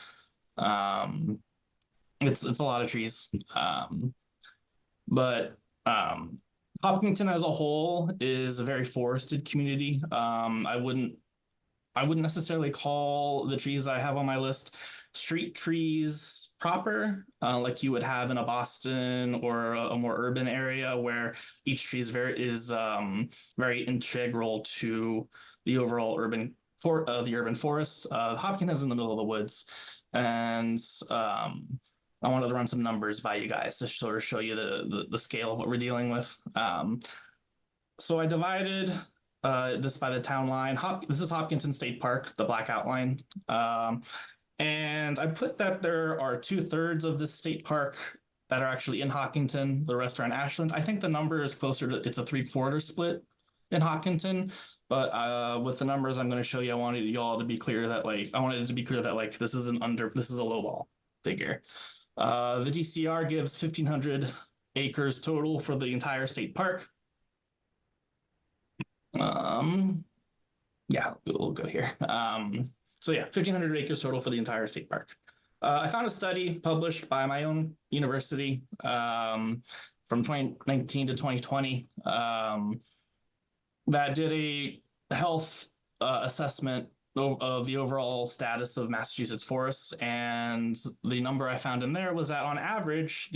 It's a lot of trees. But Hopkinton as a whole is a very forested community. I wouldn't necessarily call the trees I have on my list street trees proper, like you would have in a Boston or a more urban area where each tree is very integral to the overall urban forest. Hopkinton is in the middle of the woods, and I wanted to run some numbers by you guys to sort of show you the scale of what we're dealing with. So I divided this by the town line. This is Hopkinton State Park, the black outline. And I put that there are 2/3 of this state park that are actually in Hopkinton. The rest are in Ashland. I think the number is closer to, it's a 3/4 split in Hopkinton. But with the numbers I'm going to show you, I wanted y'all to be clear that this is a low ball figure. The DCR gives 1,500 acres total for the entire state park. Yeah, we'll go here. So yeah, 1,500 acres total for the entire state park. I found a study published by my own university from 2019 to 2020 that did a health assessment of the overall status of Massachusetts forests, and the number I found in there was that on average,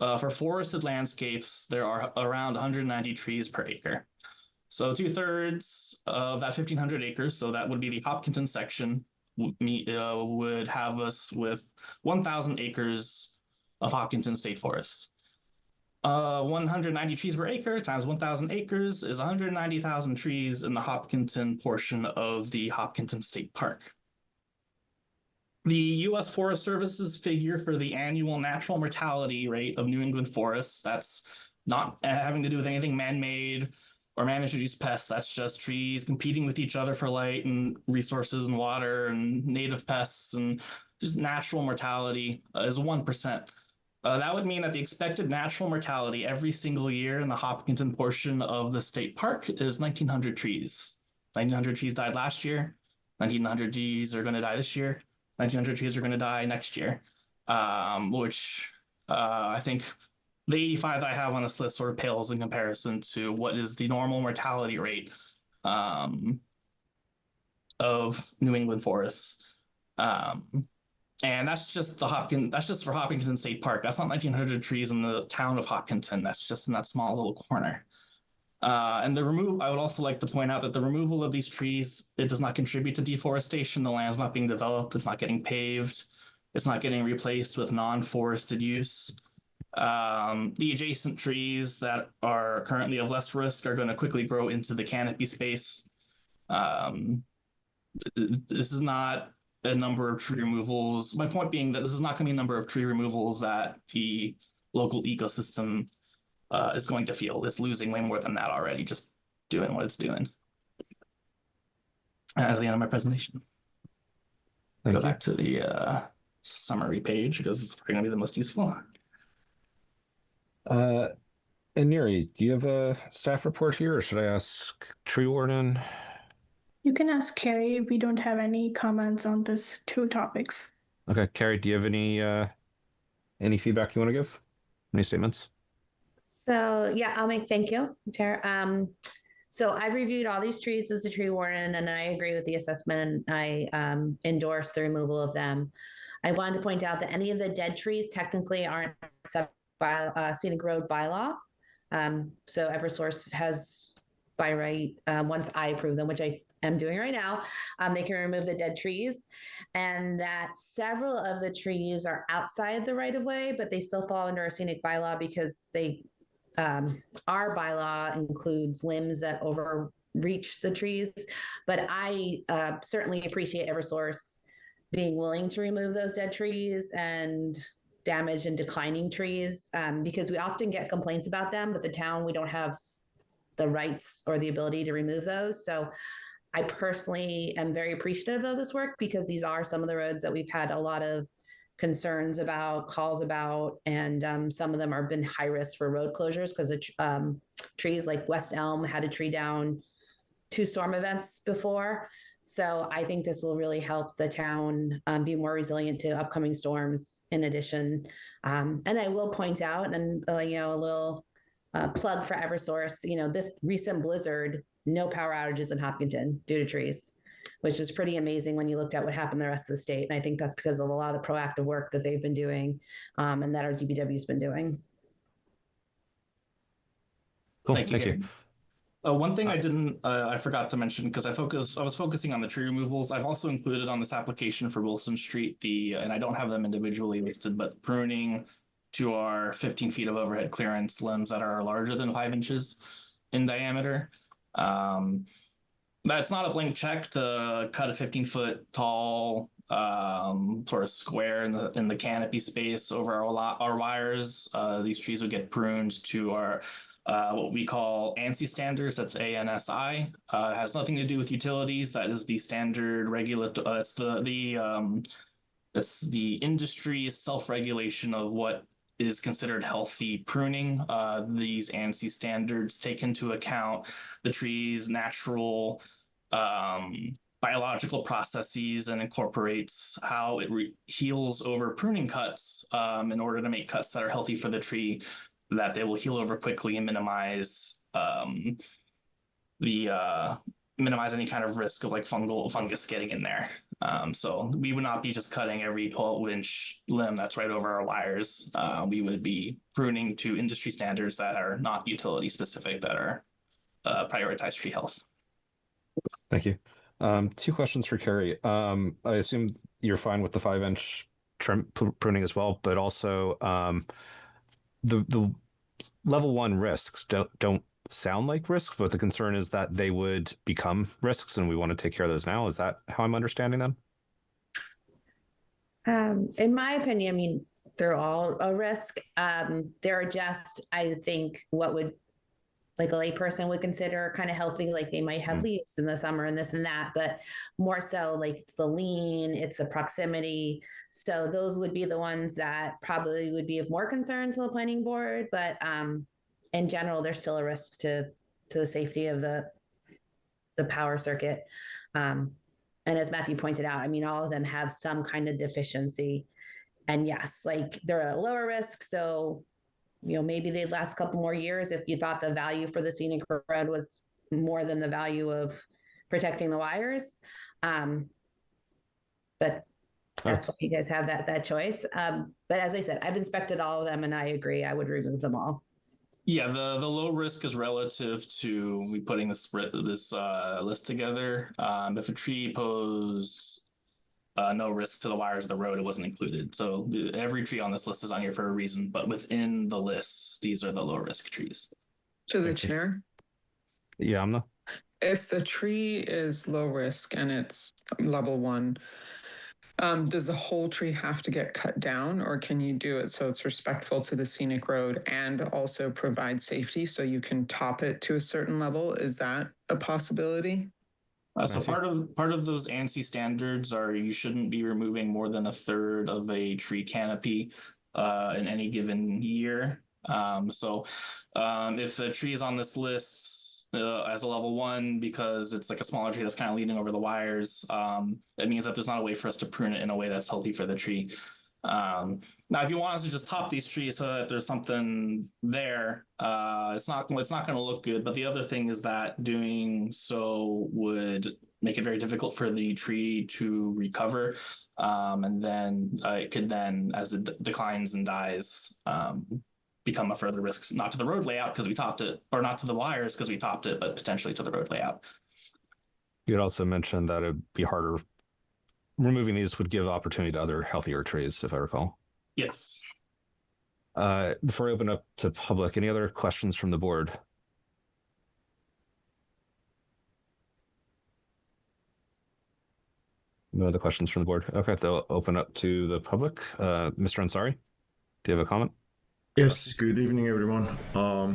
for forested landscapes, there are around 190 trees per acre. So 2/3 of that 1,500 acres, so that would be the Hopkinton section, would have us with 1,000 acres of Hopkinton State Forest. 190 trees per acre times 1,000 acres is 190,000 trees in the Hopkinton portion of the Hopkinton State Park. The U.S. Forest Service's figure for the annual natural mortality rate of New England forests, that's not having to do with anything man-made or managed-use pests. That's just trees competing with each other for light and resources and water and native pests, and just natural mortality is 1%. That would mean that the expected natural mortality every single year in the Hopkinton portion of the state park is 1,900 trees. 1,900 trees died last year. 1,900 trees are going to die this year. 1,900 trees are going to die next year, which I think the 85 that I have on this list sort of pales in comparison to what is the normal mortality rate of New England forests. And that's just for Hopkinton State Park. That's not 1,900 trees in the town of Hopkinton. That's just in that small little corner. And I would also like to point out that the removal of these trees, it does not contribute to deforestation. The land's not being developed. It's not getting paved. It's not getting replaced with non-forested use. The adjacent trees that are currently of less risk are going to quickly grow into the canopy space. This is not a number of tree removals. My point being that this is not going to be a number of tree removals that the local ecosystem is going to feel. It's losing way more than that already, just doing what it's doing. That's the end of my presentation. Go back to the summary page because it's probably going to be the most useful. And Neri, do you have a staff report here, or should I ask tree warden? You can ask Carrie. We don't have any comments on this two topics. Okay, Carrie, do you have any feedback you want to give? Any statements? So yeah, thank you, Chair. So I've reviewed all these trees as a tree warden, and I agree with the assessment. I endorse the removal of them. I wanted to point out that any of the dead trees technically aren't accepted by scenic road bylaw. So Eversource has by right, once I approve them, which I am doing right now, they can remove the dead trees, and that several of the trees are outside the right of way, but they still fall under our scenic bylaw because they, our bylaw includes limbs that overreach the trees. But I certainly appreciate Eversource being willing to remove those dead trees and damaged and declining trees, because we often get complaints about them, but the town, we don't have the rights or the ability to remove those. So I personally am very appreciative of this work, because these are some of the roads that we've had a lot of concerns about, calls about, and some of them have been high risk for road closures because of trees like West Elm had a tree down 2 storm events before. So I think this will really help the town be more resilient to upcoming storms in addition. And I will point out, and a little plug for Eversource, this recent blizzard, no power outages in Hopkinton due to trees, which is pretty amazing when you looked at what happened in the rest of the state. And I think that's because of a lot of the proactive work that they've been doing, and that our DPW's been doing. Cool, thank you. One thing I forgot to mention, because I was focusing on the tree removals. I've also included on this application for Wilson Street and I don't have them individually listed, but pruning to our 15 feet of overhead clearance limbs that are larger than 5 inches in diameter. That's not a blank check to cut a 15-foot tall sort of square in the canopy space over our wires. These trees would get pruned to our what we call ANSI standards. That's ANSI. It has nothing to do with utilities. That is the standard regulatory. It's the industry's self-regulation of what is considered healthy pruning. These ANSI standards take into account the tree's natural biological processes and incorporates how it heals over pruning cuts in order to make cuts that are healthy for the tree, that they will heal over quickly and minimize minimize any kind of risk of like fungus getting in there. So we would not be just cutting every 12-inch limb that's right over our wires. We would be pruning to industry standards that are not utility specific, that are prioritize tree health. Thank you. 2 questions for Carrie. I assume you're fine with the 5-inch trim pruning as well, but also the level 1 risks don't sound like risks, but the concern is that they would become risks, and we want to take care of those now. Is that how I'm understanding them? In my opinion, I mean, they're all a risk. They're just, I think, what would like a layperson would consider kind of healthy, like they might have leaves in the summer and this and that, but more so like it's the lean, it's the proximity. So those would be the ones that probably would be of more concern to the planning board. But in general, there's still a risk to the safety of the power circuit. And as Matthew pointed out, I mean, all of them have some kind of deficiency. And yes, like they're at a lower risk. So maybe they'd last a couple more years if you thought the value for the scenic road was more than the value of protecting the wires. But that's why you guys have that choice. But as I said, I've inspected all of them and I agree, I would remove them all. Yeah, the low risk is relative to me putting this list together. If a tree posed no risk to the wires of the road, it wasn't included. So every tree on this list is on here for a reason, but within the list, these are the low risk trees. To the chair. Yeah, Amna. If the tree is low risk and it's level 1, does the whole tree have to get cut down, or can you do it so it's respectful to the scenic road and also provide safety so you can top it to a certain level? Is that a possibility? So part of those ANSI standards are you shouldn't be removing more than 1/3 of a tree canopy in any given year. If the tree is on this list as a level 1 because it's like a smaller tree that's kind of leaning over the wires, it means that there's not a way for us to prune it in a way that's healthy for the tree. Now, if you want us to just top these trees so that there's something there, it's not going to look good. But the other thing is that doing so would make it very difficult for the tree to recover, and then it could then, as it declines and dies, become a further risk, not to the road layout because we topped it, or not to the wires because we topped it, but potentially to the road layout. You had also mentioned that it'd be harder. Removing these would give opportunity to other healthier trees, if I recall. Yes. Before I open up to public, any other questions from the board? No other questions from the board. Okay, they'll open up to the public. Mr. Ansari, do you have a comment? Yes, good evening, everyone.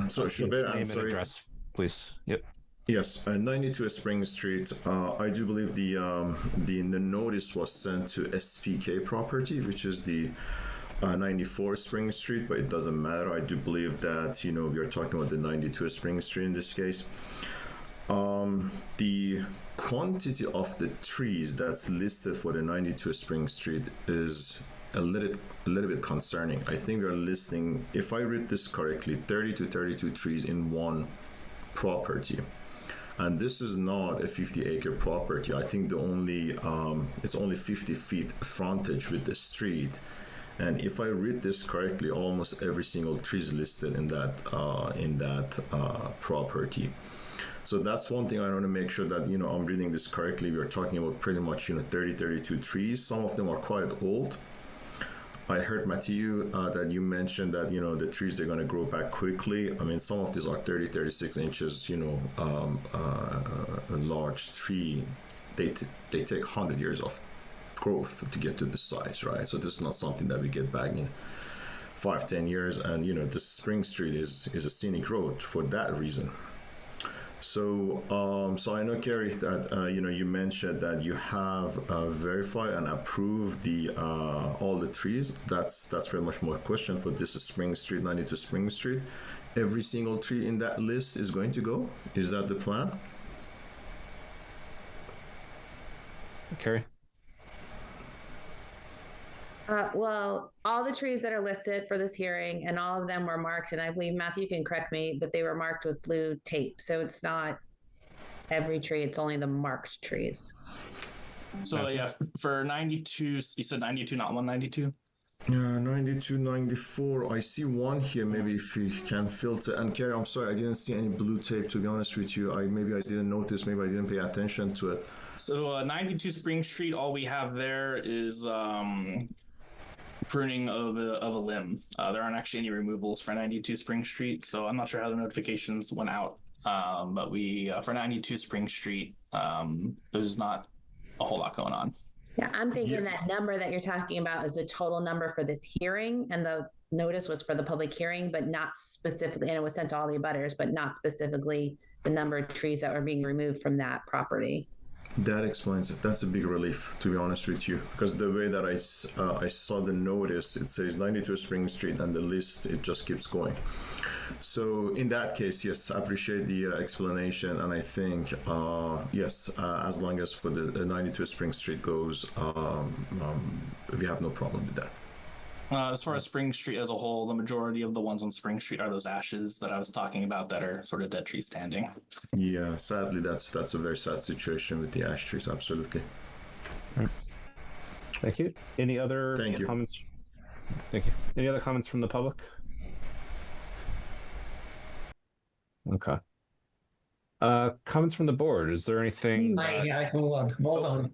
So Shubert Name and Ansari. address, please. Yep. Yes, 92 Spring Street. I do believe the notice was sent to SPK Property, which is the 94 Spring Street, but it doesn't matter. I do believe that, we are talking about the 92 Spring Street in this case. The quantity of the trees that's listed for the 92 Spring Street is a little bit concerning. I think we are listing, if I read this correctly, 30 to 32 trees in one property. And this is not a 50-acre property. I think it's only 50 feet frontage with the street. And if I read this correctly, almost every single tree is listed in that property. So that's one thing I want to make sure that, I'm reading this correctly. We're talking about pretty much, 30, 32 trees. Some of them are quite old. I heard, Matthew, that you mentioned that, the trees, they're going to grow back quickly. I mean, some of these are 30, 36 inches, a large tree. They take 100 years of growth to get to this size, right? So this is not something that we get back in 5-10 years. And, the Spring Street is a scenic road for that reason. So, so I know, Kerry, that you mentioned that you have verified and approved all the trees. That's very much more question for this Spring Street, 92 Spring Street. Every single tree in that list is going to go. Is that the plan? Kerry. Well, all the trees that are listed for this hearing, and all of them were marked, and I believe Matthew can correct me, but they were marked with blue tape. So it's not every tree, it's only the marked trees. So yeah, for 92, you said 92, not 192? Yeah, 92, 94. I see one here. Maybe if you can filter. And Kerry, I'm sorry, I didn't see any blue tape, to be honest with you. Maybe I didn't notice, maybe I didn't pay attention to it. So 92 Spring Street, all we have there is pruning of a limb. There aren't actually any removals for 92 Spring Street, so I'm not sure how the notifications went out. But we for 92 Spring Street, there's not a whole lot going on. Yeah, I'm thinking that number that you're talking about is the total number for this hearing, and the notice was for the public hearing, but not specifically, and it was sent to all the abutters, but not specifically the number of trees that were being removed from that property. That explains it. That's a big relief, to be honest with you, because the way that I saw the notice, it says 92 Spring Street, and the list, it just keeps going. So in that case, yes, I appreciate the explanation, and I think, yes, as long as for the 92 Spring Street goes, we have no problem with that. As far as Spring Street as a whole, the majority of the ones on Spring Street are those ashes that I was talking about that are sort of dead trees standing. Yeah, sadly, that's a very sad situation with the ash trees, absolutely. All right. Thank you. Any other comments? Thank you. Any other comments from the public? Okay. Comments from the board. Is there anything? Hold on.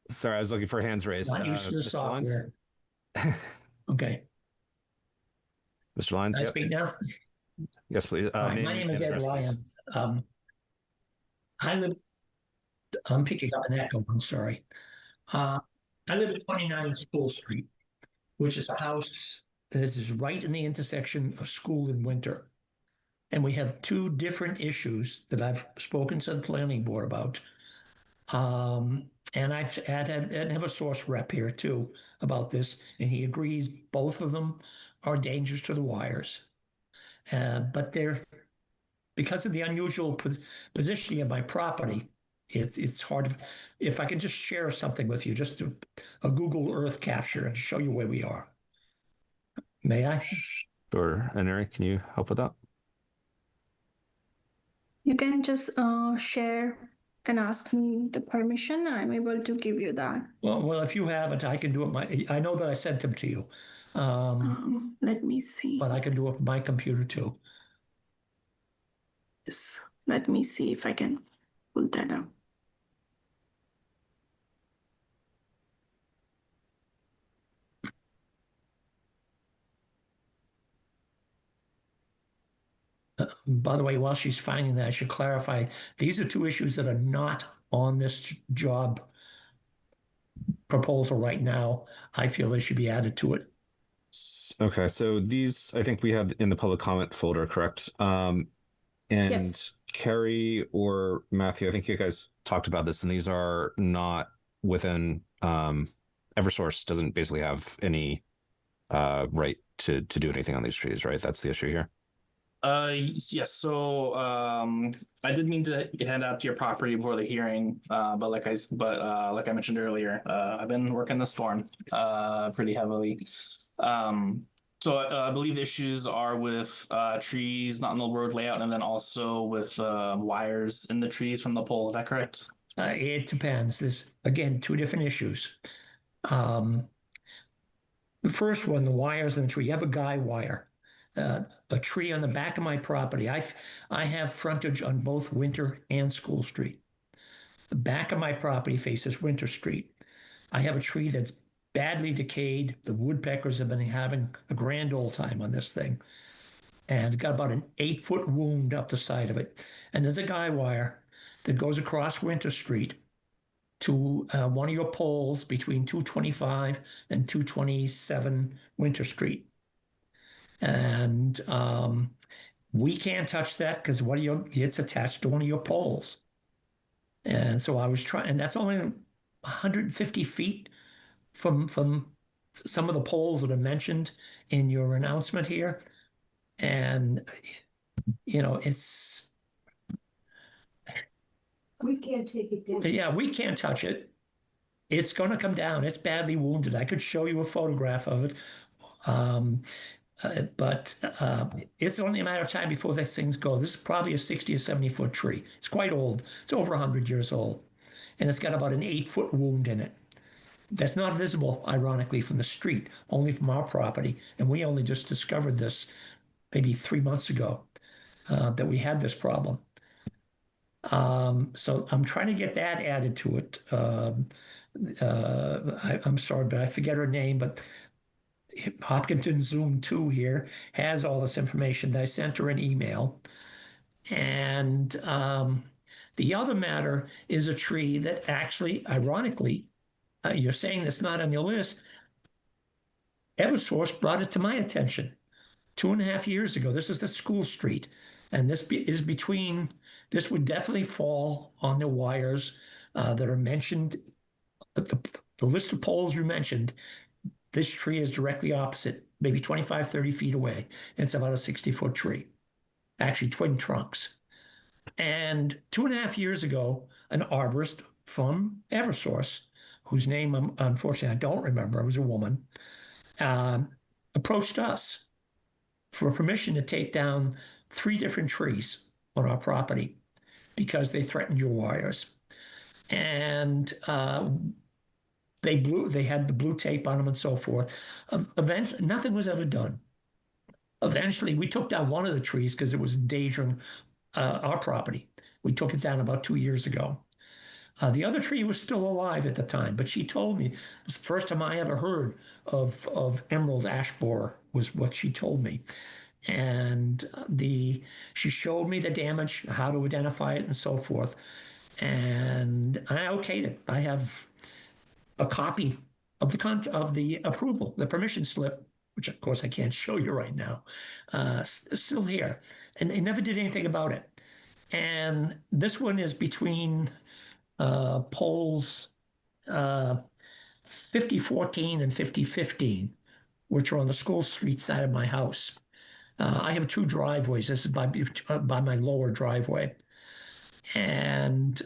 Sorry, I was looking for hands raised. Not used to the software. Okay. Mr. Lyons, Can I speak now? Yes, please. My name is Ed Lyons. I'm picking up an echo, I'm sorry. I live at 29 School Street, which is a house that is right in the intersection of School and Winter. And we have two different issues that I've spoken to the planning board about. And I've had Eversource rep here too about this, and he agrees both of them are dangerous to the wires. But they're, because of the unusual positioning of my property, it's hard. If I can just share something with you, just a Google Earth capture and show you where we are. May I? Sure. And Eric, can you help with that? You can just share and ask me the permission. I'm able to give you that. Well, if you haven't, I can do it. I know that I sent them to you. Let me see. But I can do it from my computer too. Just let me see if I can pull that up. By the way, while she's finding that, I should clarify, these are two issues that are not on this job proposal right now. I feel they should be added to it. Okay, so these I think we have in the public comment folder, correct? And Yes. Carrie or Matthew, I think you guys talked about this, and these are not within Eversource doesn't basically have any right to do anything on these trees, right? That's the issue here. Yes. So I did mean to hand out to your property before the hearing, but like I mentioned earlier, I've been working the storm pretty heavily. So I believe the issues are with trees not in the road layout, and then also with wires in the trees from the pole. Is that correct? It depends. There's, again, two different issues. The first one, the wires in the tree. You have a guy wire. A tree on the back of my property. I have frontage on both Winter and School Street. The back of my property faces Winter Street. I have a tree that's badly decayed. The woodpeckers have been having a grand old time on this thing. And got about an 8-foot wound up the side of it. And there's a guy wire that goes across Winter Street to one of your poles between 225 and 227 Winter Street. And we can't touch that because it's attached to one of your poles. And so I was trying, and that's only 150 feet from some of the poles that are mentioned in your announcement here. And, it's... We can't take it down. Yeah, we can't touch it. It's going to come down. It's badly wounded. I could show you a photograph of it. But it's only a matter of time before these things go. This is probably a 60 or 70-foot tree. It's quite old. It's over 100 years old. And it's got about an 8-foot wound in it. That's not visible, ironically, from the street, only from our property. And we only just discovered this maybe 3 months ago, that we had this problem. So I'm trying to get that added to it. I'm sorry, but I forget her name, but Hopkinton Zoom 2 here has all this information. I sent her an email. And the other matter is a tree that actually, ironically, you're saying that's not on your list. Eversource brought it to my attention 2.5 years ago. This is the School Street. And this is between, this would definitely fall on the wires that are mentioned. The list of poles you mentioned, this tree is directly opposite, maybe 25, 30 feet away. And it's about a 60-foot tree, actually twin trunks. And 2.5 years ago, an arborist from Eversource, whose name, unfortunately, I don't remember, it was a woman, approached us for permission to take down 3 different trees on our property because they threatened your wires. And they had the blue tape on them and so forth. Eventually, nothing was ever done. Eventually, we took down one of the trees because it was endangering our property. We took it down about 2 years ago. The other tree was still alive at the time, but she told me, it was the first time I ever heard of emerald ash borer, was what she told me. And she showed me the damage, how to identify it and so forth. And I okayed it. I have a copy of the approval, the permission slip, which of course I can't show you right now, still here. And they never did anything about it. And this one is between poles 5014 and 5015, which are on the School Street side of my house. I have two driveways. This is by my lower driveway. And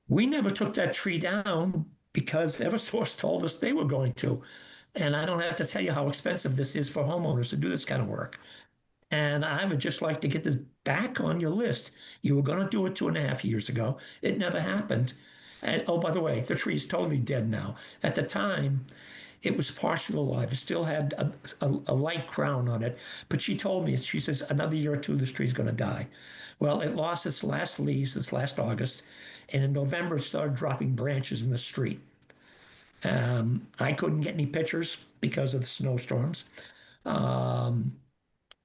we never took that tree down because Eversource told us they were going to. And I don't have to tell you how expensive this is for homeowners to do this kind of work. And I would just like to get this back on your list. You were going to do it 2.5 years ago. It never happened. And oh, by the way, the tree's totally dead now. At the time, it was partially alive. It still had a light crown on it. But she told me, she says, another year or two, this tree's going to die. Well, it lost its last leaves this last August. And in November, it started dropping branches in the street. I couldn't get any pictures because of the snowstorms.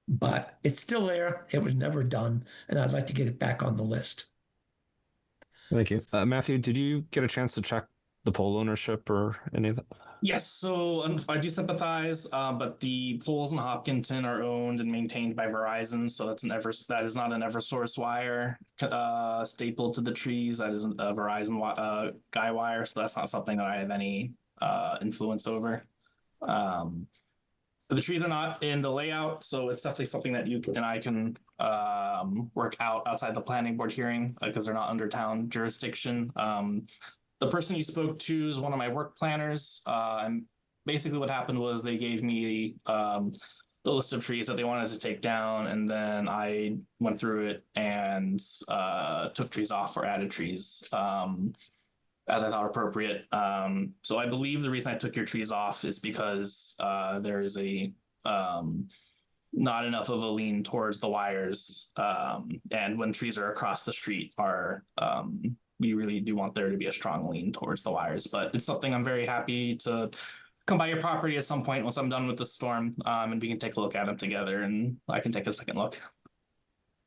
But it's still there. It was never done. And I'd like to get it back on the list. Thank you. Matthew, did you get a chance to check the pole ownership or any of that? Yes, so I do sympathize, but the poles in Hopkinton are owned and maintained by Verizon, so that is not an Eversource wire stapled to the trees. That is a Verizon guy wire, so that's not something that I have any influence over. The trees are not in the layout, so it's definitely something that you and I can work out outside the planning board hearing because they're not under town jurisdiction. The person you spoke to is one of my work planners. And basically what happened was they gave me the list of trees that they wanted to take down, and then I went through it and took trees off or added trees as I thought appropriate. So I believe the reason I took your trees off is because there is a not enough of a lean towards the wires. And when trees are across the street we really do want there to be a strong lean towards the wires, but it's something I'm very happy to come by your property at some point once I'm done with the storm, and we can take a look at them together and I can take a second look.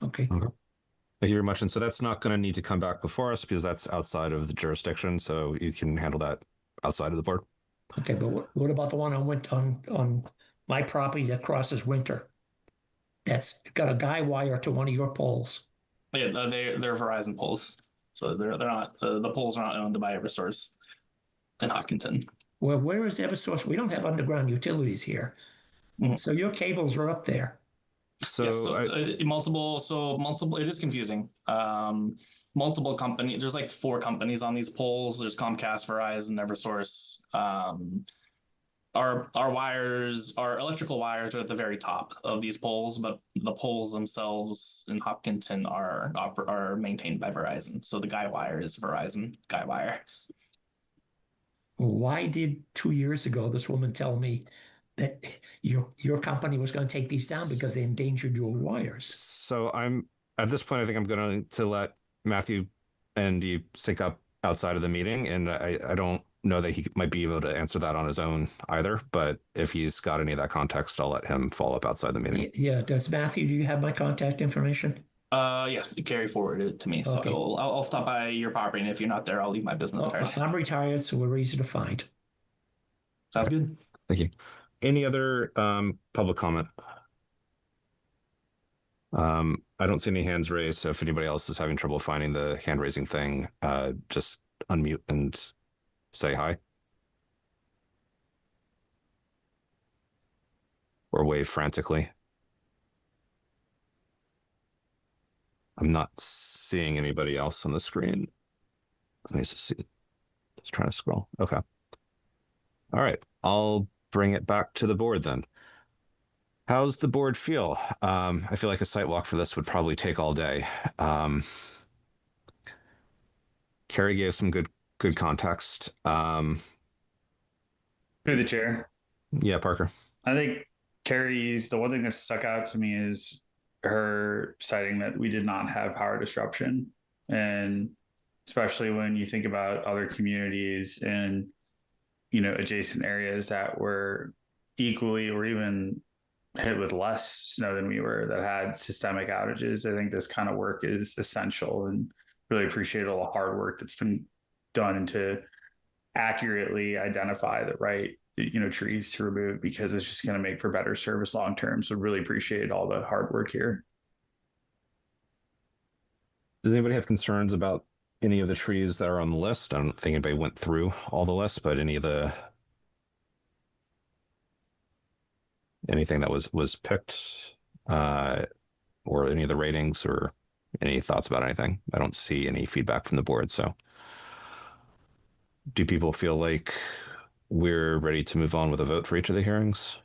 Okay. Thank you very much. And so that's not going to need to come back before us because that's outside of the jurisdiction. So you can handle that outside of the board. Okay, but what about the one on my property that crosses Winter? That's got a guy wire to one of your poles. Yeah, they're Verizon poles. So they're not the poles are not owned by Eversource in Hopkinton. Well, where is Eversource? We don't have underground utilities here. Mm-hmm. So your cables are up there. So, yes, multiple. It is confusing. Multiple companies. There's like 4 companies on these poles. There's Comcast, Verizon, Eversource. Our wires, our electrical wires are at the very top of these poles, but the poles themselves in Hopkinton are maintained by Verizon. So the guy wire is Verizon guy wire. Why did 2 years ago this woman tell me that your company was going to take these down because they endangered your wires? So I'm at this point, I think I'm going to let Matthew and you sync up outside of the meeting, and I don't know that he might be able to answer that on his own either, but if he's got any of that context, I'll let him follow up outside the meeting. Yeah. Does Matthew, do you have my contact information? Yes, carry forwarded it to me. Okay. So I'll stop by your property, and if you're not there, I'll leave my business card. I'm retired, so we're easy to find. Sounds good. Thank you. Any other public comment? I don't see any hands raised, so if anybody else is having trouble finding the hand raising thing, just unmute and say hi. Or wave frantically. I'm not seeing anybody else on the screen. Let me just see. Just trying to scroll. Okay. All right. I'll bring it back to the board then. How's the board feel? I feel like a site walk for this would probably take all day. Carrie gave some good context. Through the chair. Yeah, Parker. I think Carrie's, the one thing that stuck out to me is her citing that we did not have power disruption. And especially when you think about other communities and, adjacent areas that were equally or even hit with less snow than we were that had systemic outages. I think this kind of work is essential, and really appreciate all the hard work that's been done to accurately identify the right trees to remove, because it's just going to make for better service long term. So really appreciate all the hard work here. Does anybody have concerns about any of the trees that are on the list? I don't think anybody went through all the lists, but any of the anything that was picked, or any of the ratings, or any thoughts about anything? I don't see any feedback from the board. So do people feel like we're ready to move on with a vote for each of the hearings?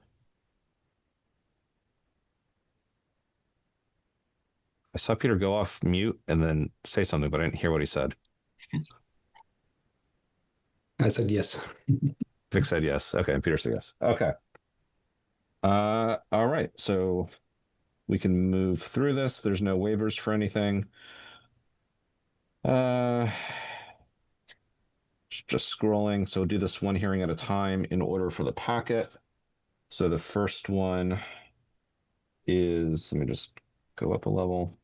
I saw Peter go off mute and then say something, but I didn't hear what he said. I said yes. Vic said yes. Okay, and Peter said yes. Okay. All right. So we can move through this. There's no waivers for anything. Just scrolling. So do this one hearing at a time in order for the packet. So the first one is, let me just go up a level.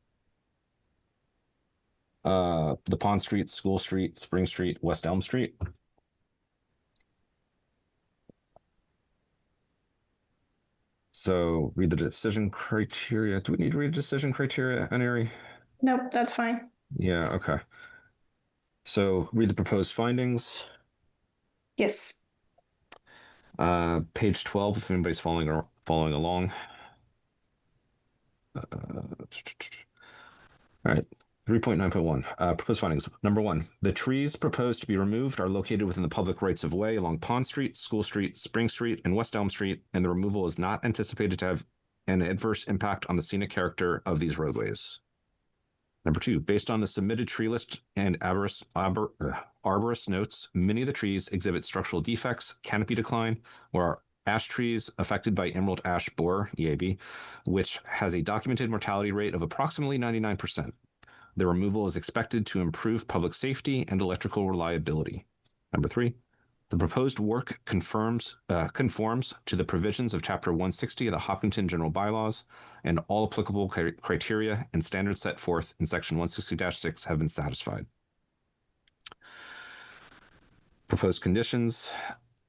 The Pond Street, School Street, Spring Street, West Elm Street. So read the decision criteria. Do we need to read decision criteria, Aneri? Nope, that's fine. Yeah, okay. So read the proposed findings. Yes. Page 12, if anybody's following along. All right. 3.9.1, proposed findings. Number 1, the trees proposed to be removed are located within the public rights of way along Pond Street, School Street, Spring Street, and West Elm Street, and the removal is not anticipated to have an adverse impact on the scenic character of these roadways. Number 2, based on the submitted tree list and arborist notes, many of the trees exhibit structural defects, canopy decline, or are ash trees affected by emerald ash borer, EAB, which has a documented mortality rate of approximately 99%. The removal is expected to improve public safety and electrical reliability. Number 3, the proposed work conforms to the provisions of Chapter 160 of the Hopkinton General Bylaws, and all applicable criteria and standards set forth in Section 160-6 have been satisfied. Proposed conditions.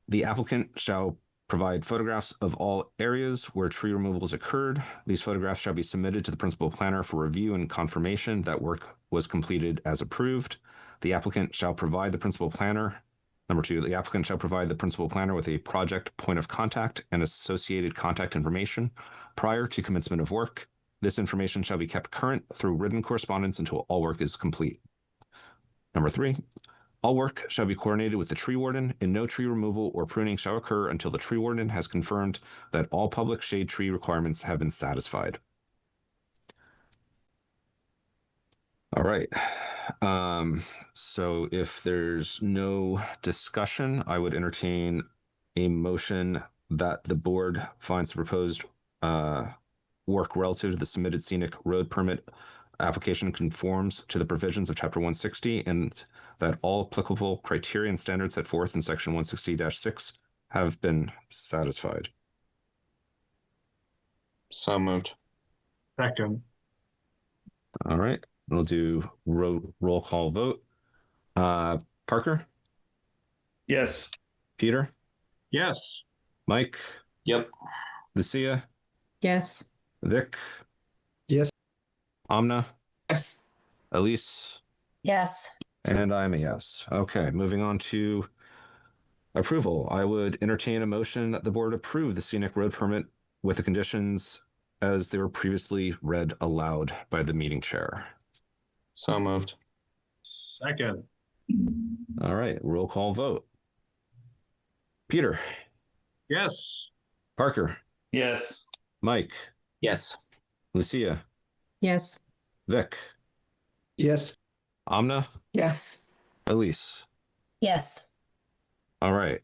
The applicant shall provide photographs of all areas where tree removals occurred. These photographs shall be submitted to the principal planner for review and confirmation that work was completed as approved. The applicant shall provide the principal planner. Number 2, the applicant shall provide the principal planner with a project point of contact and associated contact information prior to commencement of work. This information shall be kept current through written correspondence until all work is complete. Number 3, all work shall be coordinated with the tree warden, and no tree removal or pruning shall occur until the tree warden has confirmed that all public shade tree requirements have been satisfied. All right. So if there's no discussion, I would entertain a motion that the board finds the proposed work relative to the submitted scenic road permit application conforms to the provisions of Chapter 160, and that all applicable criteria and standards set forth in Section 160-6 have been satisfied. So moved. Second. All right. We'll do roll call vote. Parker? Yes. Peter? Yes. Mike? Yep. Lucia? Yes. Vic? Yes. Amna? Yes. Elise? Yes. And I'm a yes. Okay, moving on to approval. I would entertain a motion that the board approve the scenic road permit with the conditions as they were previously read aloud by the meeting chair. So moved. Second. All right, roll call vote. Peter? Yes. Parker? Yes. Mike? Yes. Lucia? Yes. Vic? Yes. Amna? Yes. Elise? Yes. All right.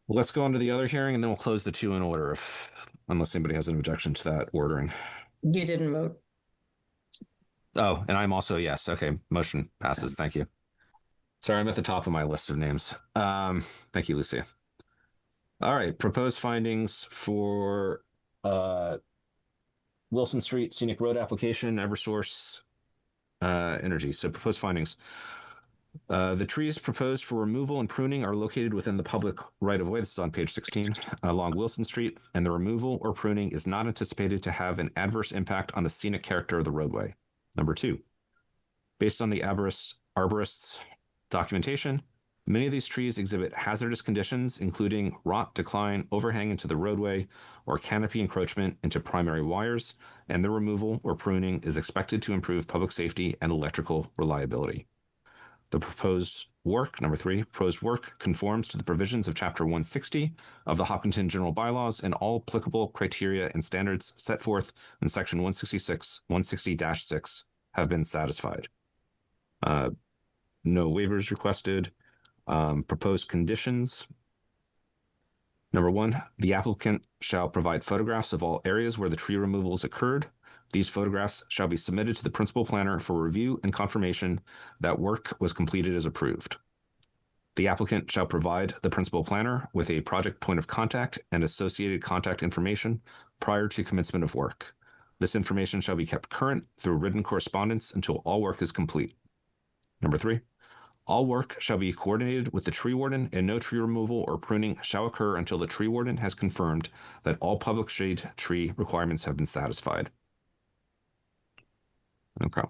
Let's go on to the other hearing, and then we'll close the two in order, unless anybody has an objection to that ordering. You didn't vote. Oh, and I'm also yes. Okay, motion passes. Thank you. Sorry, I'm at the top of my list of names. Thank you, Lucia. All right, proposed findings for Wilson Street Scenic Road application, Eversource Energy. So proposed findings. The trees proposed for removal and pruning are located within the public right-of-way. This is on page 16 along Wilson Street, and the removal or pruning is not anticipated to have an adverse impact on the scenic character of the roadway. Number 2, based on the arborist's documentation, Many of these trees exhibit hazardous conditions, including rot, decline, overhang into the roadway, or canopy encroachment into primary wires, and their removal or pruning is expected to improve public safety and electrical reliability. The proposed work, number 3, proposed work conforms to the provisions of Chapter 160 of the Hopkinton General Bylaws and all applicable criteria and standards set forth in Section 160-6 have been satisfied. No waivers requested. Proposed conditions. Number 1, the applicant shall provide photographs of all areas where the tree removals occurred. These photographs shall be submitted to the principal planner for review and confirmation that work was completed as approved. The applicant shall provide the principal planner with a project point of contact and associated contact information prior to commencement of work. This information shall be kept current through written correspondence until all work is complete. Number 3, all work shall be coordinated with the tree warden, and no tree removal or pruning shall occur until the tree warden has confirmed that all public shade tree requirements have been satisfied. Okay.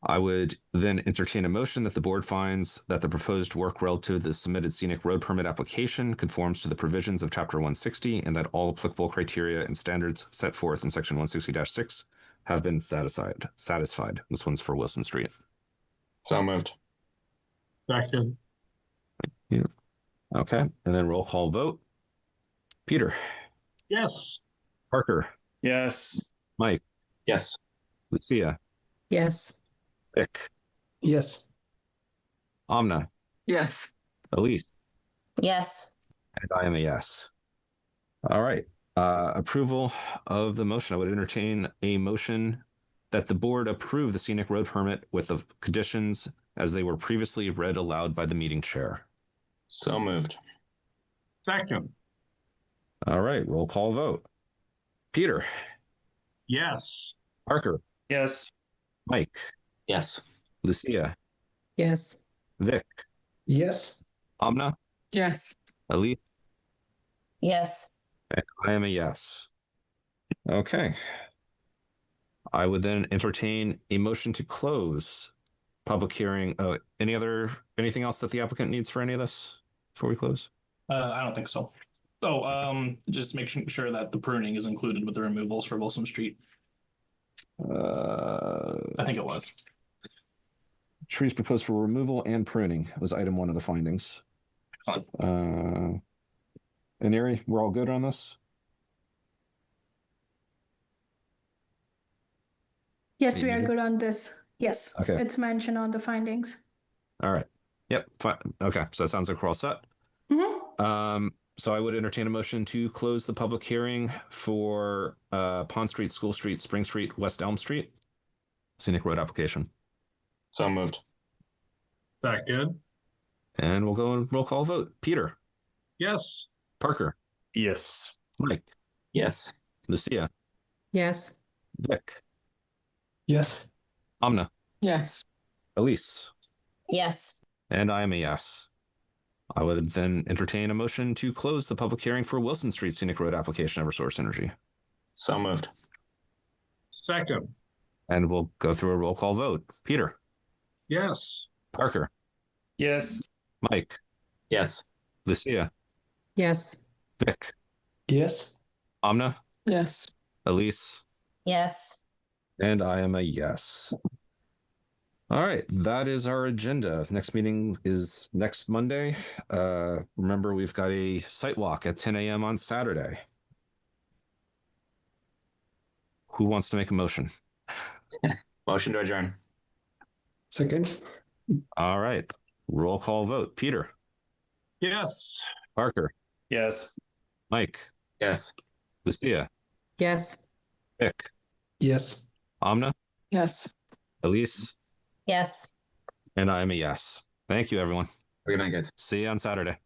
I would then entertain a motion that the board finds that the proposed work relative to the submitted scenic road permit application conforms to the provisions of Chapter 160 and that all applicable criteria and standards set forth in Section 160-6 have been satisfied. This one's for Wilson Street. So moved. Second. Thank you. Okay, and then roll call vote. Peter. Yes. Parker. Yes. Mike. Yes. Lucia. Yes. Vic. Yes. Amna. Yes. Elise. Yes. And I am a yes. All right. Approval of the motion. I would entertain a motion that the board approve the scenic road permit with the conditions as they were previously read aloud by the meeting chair. So moved. Second. All right, roll call vote. Peter. Yes. Parker. Yes. Mike. Yes. Lucia. Yes. Vic. Yes. Amna. Yes. Elise. Yes. And I am a yes. Okay. I would then entertain a motion to close public hearing. Anything else that the applicant needs for any of this before we close? I don't think so. Oh, just making sure that the pruning is included with the removals for Wilson Street. I think it was. Trees proposed for removal and pruning was item 1 of the findings. Excellent. Ineri, we're all good on this? Yes, we are good on this. Yes. Okay. It's mentioned on the findings. All right. Yep. Fine. Okay. So that sounds like we're all set. Mm-hmm. So I would entertain a motion to close the public hearing for Pond Street, School Street, Spring Street, West Elm Street scenic road application. So moved. Second. And we'll go and roll call vote. Peter. Yes. Parker. Yes. Mike. Yes. Lucia. Yes. Vic. Yes. Amna. Yes. Elise. Yes. And I am a yes. I would then entertain a motion to close the public hearing for Wilson Street scenic road application Eversource Energy. So moved. Second. And we'll go through a roll call vote. Peter. Yes. Parker. Yes. Mike. Yes. Lucia. Yes. Vic. Yes. Amna. Yes. Elise. Yes. And I am a yes. All right, that is our agenda. The next meeting is next Monday. Remember, we've got a site walk at 10 a.m. on Saturday. Who wants to make a motion? Motion to adjourn. Second. All right, roll call vote. Peter. Yes. Parker. Yes. Mike. Yes. Lucia. Yes. Vic. Yes. Amna. Yes. Elise. Yes. And I am a yes. Thank you, everyone. Good night, guys. See you on Saturday.